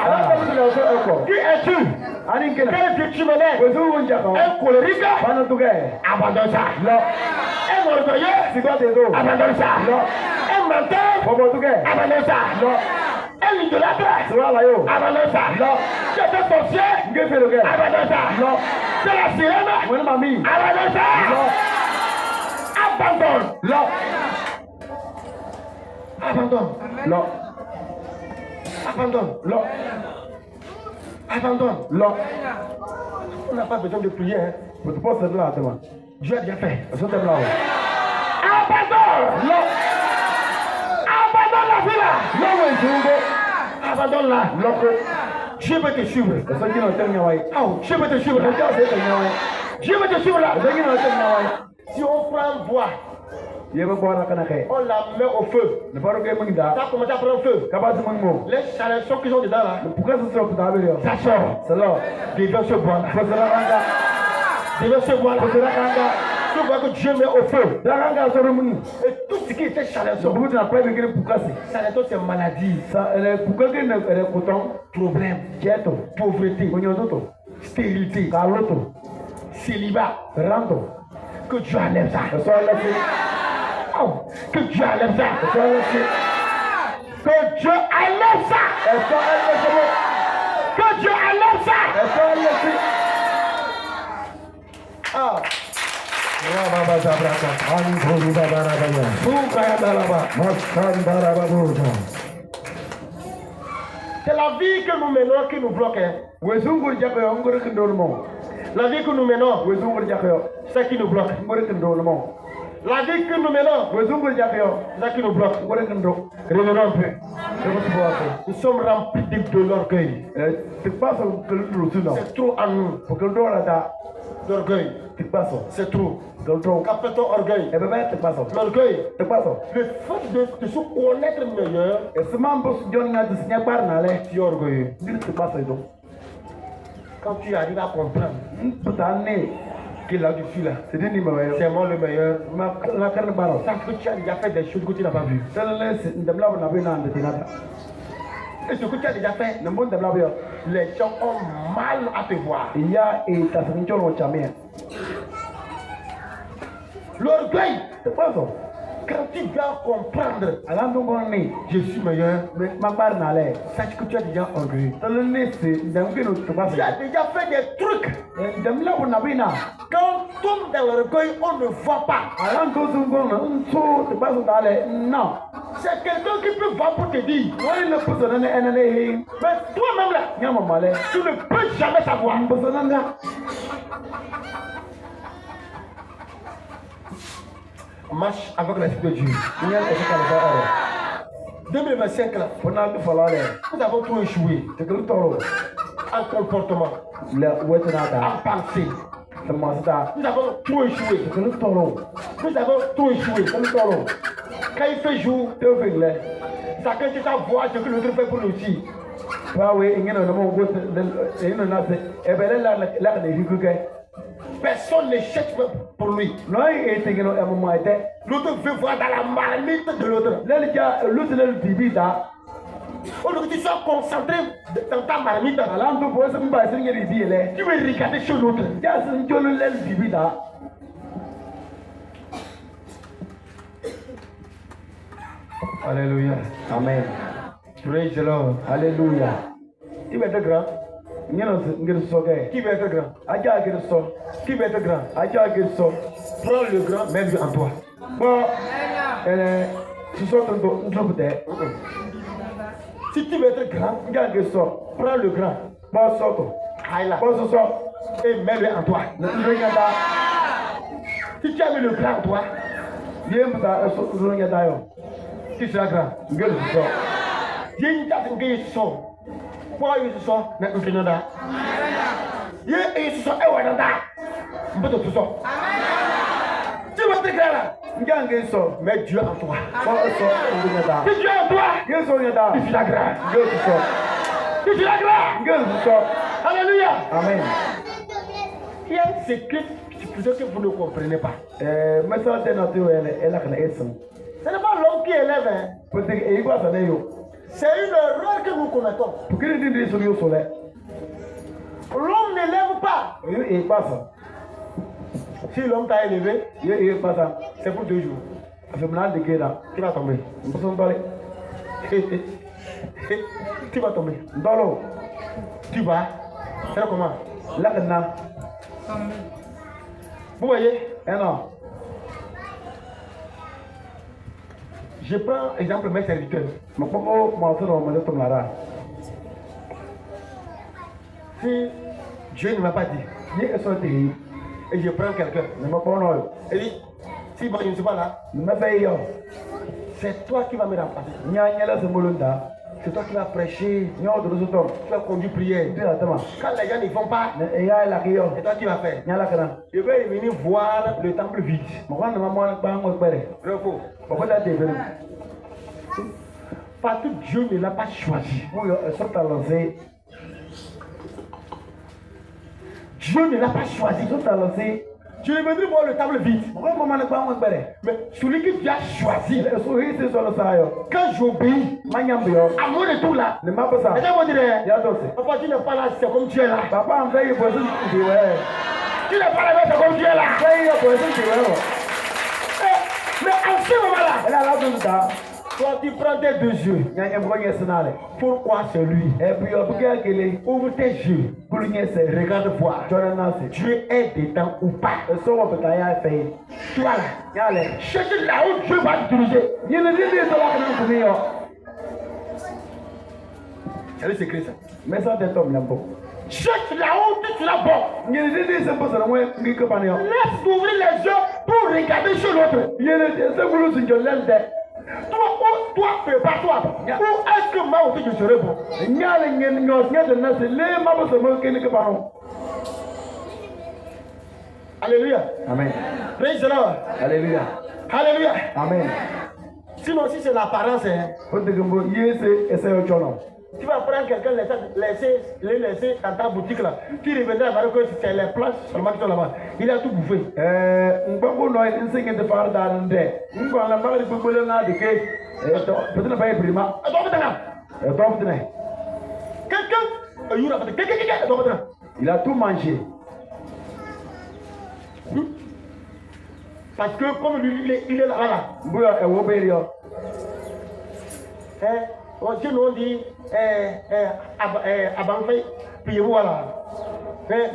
Qui es-tu? Quel tu menais? Un colérique? Abandonne ça. Un orgueilleux? Abandonne ça. Un menteur? Abandonne ça. Un idolâtre? Abandonne ça. Tu es un sorcier? Abandonne ça. Tu es la sirène? Abandonne ça. Abandonne. Abandonne. Abandonne. Abandonne. On n'a pas besoin de prier. Dieu a bien fait. Abandonne. Abandonne la vie là. Abandonne-la. Dieu veut te suivre. Dieu veut te suivre. Dieu veut te suivre là. Si on prend un bois, on la met au feu. Ça commence à prendre feu. Les chaleurs qui sont dedans là, ça sort. Devant ce bois là. Devant ce bois là. Tu vois que Dieu met au feu. Et tout ce qui était chaleur, c'est maladie, problème, pauvreté, stérilité, célibat. Que Dieu enlève ça. Que Dieu enlève ça. Que Dieu enlève ça. Que Dieu enlève ça. C'est la vie que nous menons qui nous bloque. La vie que nous menons, c'est ce qui nous bloque. La vie que nous menons, c'est ce qui nous bloque. Revenons un peu. Nous sommes remplis de l'orgueil. C'est trop en nous. L'orgueil. C'est trop. Qu'appelle-t-on orgueil? L'orgueil. Le fait de se connaître meilleur, tu es orgueilleux. Quand tu arrives à comprendre que là je suis là, c'est moi le meilleur. Ça que tu as déjà fait des choses que tu n'as pas vues. Et ce que tu as déjà fait, les gens ont mal à te voir. L'orgueil, quand tu dois comprendre, je suis meilleur, sache que tu as déjà orgueilleux. Tu as déjà fait des trucs. Quand on tombe dans l'orgueil, on ne voit pas. C'est quelqu'un qui peut voir pour te dire. Mais toi-même là, tu ne peux jamais savoir. marche avec l'Esprit de Dieu. Ni yɛn ɛsɛ ka lɔsɔ ɔrɔ. 2025 là, Fo n'a bi fɔlɔ lɛ. nous avons tout échoué. Tekele tɔrɔ. En comportement, Lɛ wɛti n'a ta. en pensée. Tɛmɛ ta. Nous avons tout échoué. Tekele tɔrɔ. Nous avons tout échoué. Tekele tɔrɔ. Quand il fait jour, Tew fi lɛ. chacun cherche à voir ce que l'autre fait pour nous aussi. Bawe ingena na mo go ino na se ebele la ka de hiku ke. Personne ne cherche pour lui. No e tingeno e mo maite. L'autre veut voir dans la marmite de l'autre. Le ja l'autre le bibida. Au lieu que tu sois concentré dans ta marmite, Ala ndo bo se mba se ngeri bi ele. tu veux regarder chez l'autre. Ja se njolo le bibida. Alléluia. Amen. Praise the Lord. Alléluia. Qui veut être grand? Ngeno ngeri so ke. Qui veut être grand? Aja ngeri so. Qui veut être grand? Aja ngeri so. Prends le grand, mets-le en toi. Bo tu so to ndo bute. Si tu veux être grand, Nja ngeri so. prends le grand. Bo so to. Aïe là. Bo so. Et mets-le en toi. Na ndo ngada. Si tu as mis le grand en toi, Bien buta so ndo ngada yo. tu seras grand. Ngeri so. Dieu t'a dit que son. Pourquoi il se sent? Mais il n'a pas. Dieu il se sent. Et ouais, n'a on peut tout ça. Tu vas être grand là. Nja ngeri so. Mets Dieu en toi. Bo so ndo ngada. Si Dieu en toi, Ngeri so ngada. tu seras grand. Ngeri so. Tu seras grand. Ngeri so. Alléluia. Amen. Il y a un secret que vous ne comprenez pas. Message de notre elle a kana essen. Ce n'est pas l'homme qui élève. Hein. Peut-être et quoi ça n'est yo. C'est une erreur que nous commettons. Pour que les dindis sur yo sole. L'homme n'élève pas. Et pas ça. Si l'homme t'a élevé, Et pas ça. c'est pour 2 jours. Je me lance de guéda. Tu vas tomber. Nous sommes parlé. Tu vas tomber. Dolo. Tu vas faire comment? La kana. Vous voyez? Non. Je prends exemple mes serviteurs. Ma poko mo so no mo to mlara. Si Dieu ne m'a pas dit, Ni eso te. et je prends quelqu'un, Ne ma ko no. et dit, si moi je ne suis pas là, Ne me fait yo. c'est toi qui vas me remplacer. Nya nyela se molunda. C'est toi qui vas prêcher, Nyo do so to. tu vas conduire prière. Tu atama. Quand les gens ne font pas, Ne ya la kiyo. c'est toi qui vas faire. Nya la kana. Je vais venir voir le temple vide. Mo kwa na ma mo ba ngo pere. Repos. Ko da te be. Parce que Dieu ne l'a pas choisi. Mo yo so ta lancé. Dieu ne l'a pas choisi. So ta lancé. Je vais venir voir le temple vide. Mo ko mo na ba ngo pere. Mais celui que Dieu a choisi, So hi se so lo sa yo. quand j'obéis, Manyam yo. à mon retour là, Ne ma pasa. les gens vont dire, Ya do se. papa, tu n'es pas là, c'est comme tu es là. Papa en fait il faut se di we. Tu n'es pas là, c'est comme tu es là. Fait il faut se di we. Mais en ce moment-là, Elle a la do ta. toi tu prends tes 2 yeux. Nya nya ko nyese na le. Pourquoi c'est lui? E bi o bu ga kele. Ouvre tes yeux. Bulu nyese. Regarde voir. Jona na se. Dieu est dedans ou pas. E so wo peta ya fe. Tu vois là. Ya le. Cherche là où Dieu va te diriger. Ni le di so la kana ku mi yo. C'est le secret ça. Mais ça de tom lambo. Cherche là où tu seras bon. Ni le di se po so na we ngi ko pa ne yo. Laisse ouvrir les yeux pour regarder chez l'autre. Ni le di se bulu su jo lel de. Toi, prépare-toi. Où est-ce que moi aussi je serai bon? Nya le ngen nyos nya de na se le ma bo so mo kene ko pa no. Alléluia. Amen. Praise the Lord. Alléluia. Alléluia. Amen. Sinon, si c'est l'apparence, hein, O de gbo yese ese yo chono. tu vas prendre quelqu'un, les laisser dans ta boutique là. Tu reviendras avec que c'est les planches seulement qui sont là-bas. Il a tout bouffé. Ngbango no nsinge de far da nde. Ngba la ba de gbole na de ke. Peut-être pas prima. Quelqu'un, Il a tout mangé. parce que comme lui, il est là. Bouya e wo be yo. Chez nous on dit, Abanfay, puis voilà.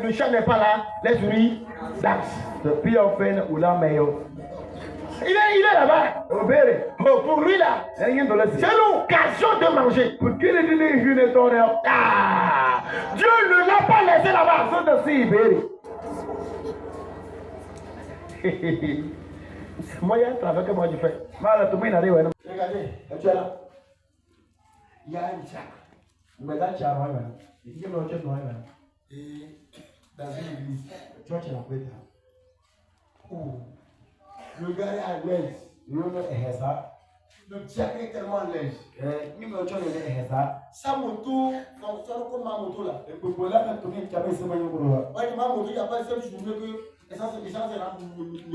Le chat n'est pas là, les souris dansent. Depuis on fait ou la meilleur. Il est là-bas. Oh, pour lui là, c'est l'occasion de manger. Pour qui le dîner une tonne? Ah, Dieu ne l'a pas laissé là-bas. Moi, il y a un travail que moi je fais. Regardez, tu es là. Il y a un diacre. Maintenant, tu as un moyen. Et qui est le moyen? Et dans une église, Tu vois, tu l'as fait. le gars est à l'aise. Le diacre est tellement à l'aise. Sa moto, non, ça comme ma moto là. Ouais, ma moto, il n'y a pas cette journée que essence est là, ne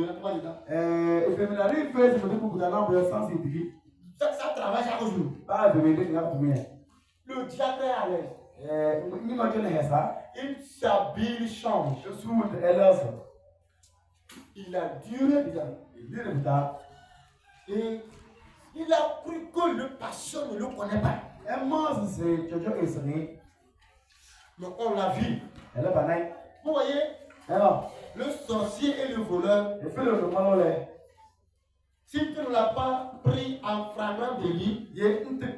rentre pas dedans. Ça travaille chaque jour. Le diacre est à l'aise. Il s'habille, il change. Il a duré dedans. Et il a cru que le patient ne le connaît pas. Donc on l'a vu. Vous voyez, le sorcier et le voleur, si tu ne l'as pas pris en flagrant délit, ou tu ne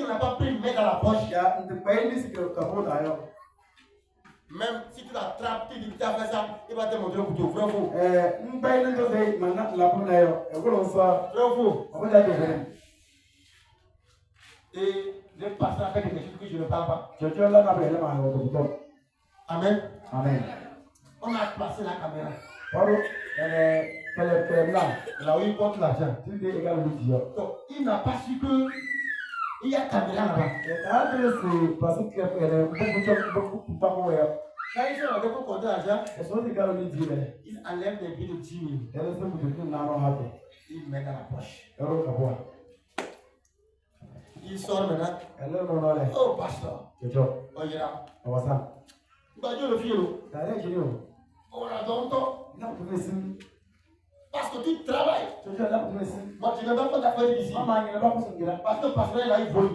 l'as pas pris mais dans la poche, même si tu l'attrapes, tu dis que tu as fait ça, il va te montrer le couteau. Vrai ou faux? Vrai ou faux? Et le pasteur a fait des choses que je ne parle pas. Amen. On a placé la caméra. Là où il porte l'argent. Donc, il n'a pas su que il y a caméra là-bas. Quand ils sont allés pour compter l'argent, ils enlèvent des billets de 10 000. Ils mettent dans la poche. Il sort maintenant. Oh, pasteur. Oh, il est là. Dieu le fille. On a donc. Parce que tu travailles. Moi, tu n'as pas d'affaires ici. Parce que le pasteur là, il vole.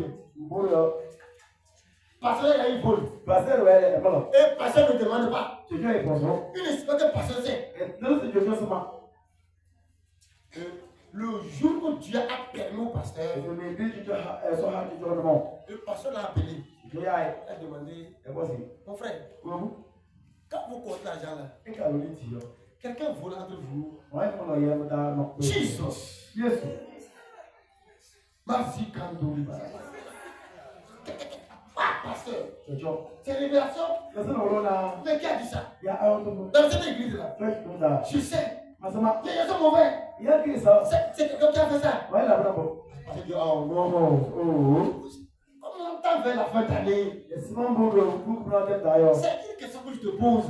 Pasteur là, il vole. Et pasteur ne demande pas. Il espère que le pasteur sait. Le jour où Dieu a permis au pasteur, le pasteur l'a appelé. Il a demandé, mon frère, quand vous comptez l'argent là, quelqu'un vole entre vous. Jesus. Merci Kandori. Pasteur, c'est révélation. Mais qui a dit ça? Dans cette église là. Je sais. Il y a des mauvais. C'est quelqu'un qui a fait ça. J'ai dit, oh non. Comment t'as fait la fin d'année? C'est une question que je te pose.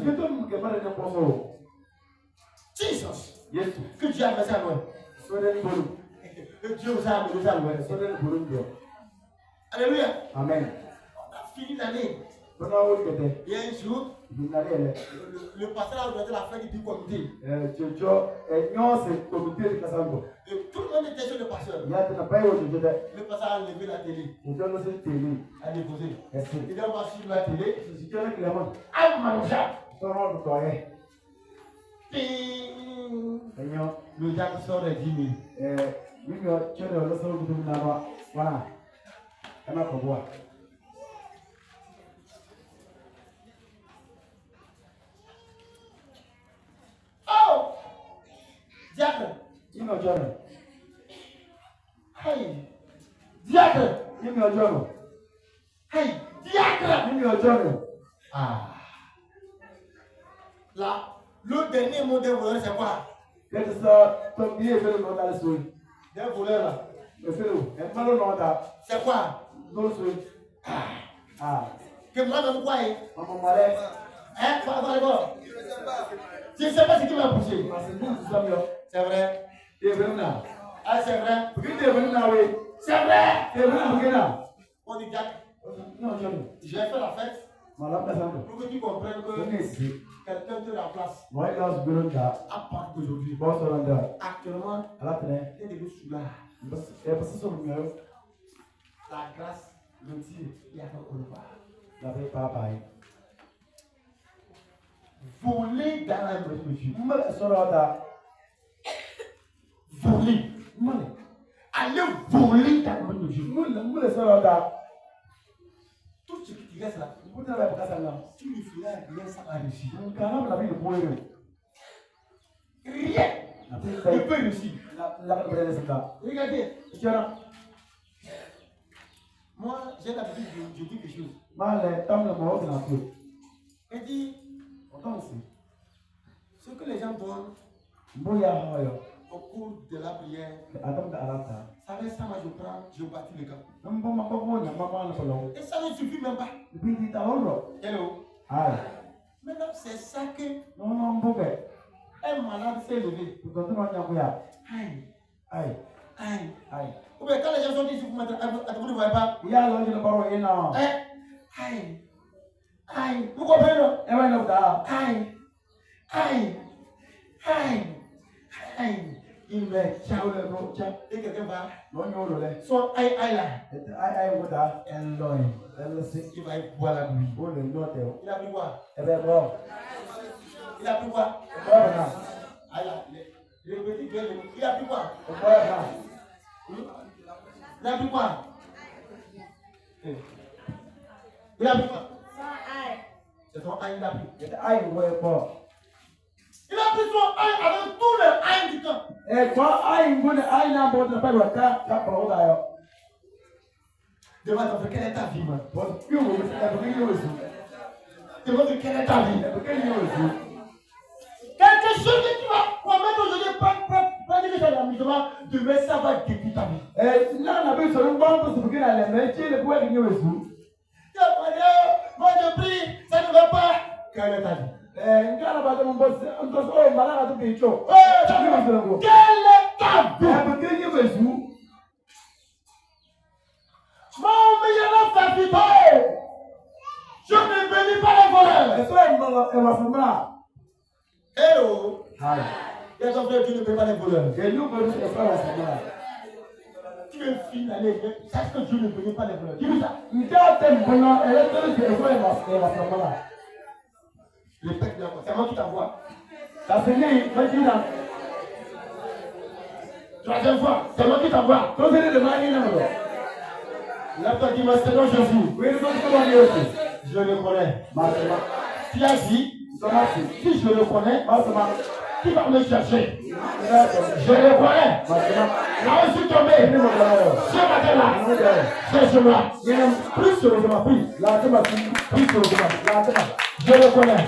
Jesus. Que Dieu a fait ça à moi. Que Dieu vous a amené à moi. Alléluia. Amen. On a fini l'année. Et un jour, le pasteur a regardé la fête du comité. Et tout le monde était sur le pasteur. Le pasteur a levé la télé. A déposé. Il a marché sur la télé. A mangé. Le diable sort de 10 000. Oh! Diacre! Hey! Diacre! Hey! Diacre! Ah! Là, le dernier mot des voleurs, c'est quoi? Des voleurs là. C'est quoi? Que moi-même quoi? Hein? Quoi? Je ne sais pas ce qui m'a poussé. C'est vrai. Ah, c'est vrai. C'est vrai. On dit Jack. J'ai fait la fête. Pour que tu comprennes que quelqu'un te remplace. À partir d'aujourd'hui. Actuellement, tu es devenu soulard. La grâce, le Dieu, il y a fait au revoir. Voler dans la mesure. Voler. Allez voler dans la mesure. Tout ce qui te reste là, tu le feras bien sans enrichir. Rien ne peut réussir. Regardez. Moi, j'ai l'habitude de dire quelque chose. Elle dit, ce que les gens donnent au cours de la prière, ça reste ça, moi je prends, je bâtis le camp. Et ça ne suffit même pas. Hello. Maintenant, c'est ça que un malade s'est levé. Aïe. Ou bien quand les gens sont ici, vous ne voyez pas. Aïe. Vous comprenez? Aïe. Il met ciao le mot, et quelqu'un va. Son aïe là. Il va boire la nuit. Il a pris quoi? Il a pris quoi? Aïe là. Le petit gueule, il a pris quoi? Il a pris quoi? Il a pris quoi? C'est son aïe, il a pris. Il a pris son aïe avec tous les aïe du camp. Demande, quelle est ta vie, man? Demande, quelle est ta vie? Quelque chose que tu vas commettre aujourd'hui, pas dire que c'est l'amusement, demain ça va détruire ta vie. Moi je prie, ça ne va pas. Quelle est ta vie? Quelle est ta vie? Mon meilleur serviteur, je ne bénis pas les voleurs. Hello. Il y a ton frère, tu ne bénis pas les voleurs. Tu es finalé, sache que Dieu ne bénit pas les voleurs. Dis-lui ça. Répète bien, c'est moi qui t'envoie. Troisième fois, c'est moi qui t'envoie. Lève-toi, dis-moi, Seigneur Jésus. Je le connais. Tu as dit, si je le connais, qui va me chercher? Je le connais. Là où je suis tombé, ce matin-là, c'est chemin. Plus sérieusement, plus sérieusement. Je le connais.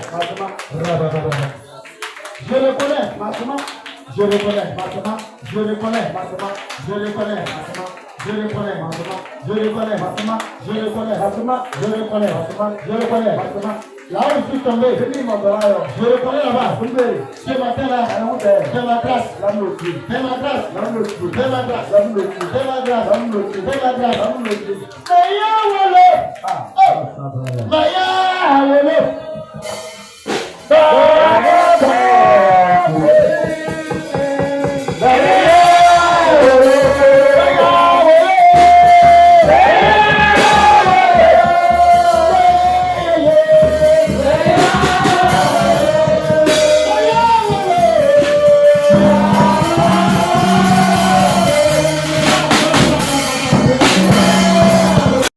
Je le connais. Je le connais. Je le connais. Je le connais. Je le connais. Je le connais. Je le connais. Je le connais. Je le connais. Là où je suis tombé, je le connais là-bas. Ce matin-là, fais ma grâce. Fais ma grâce. Fais ma grâce. Fais ma grâce. Fais ma grâce. Maya Wolo.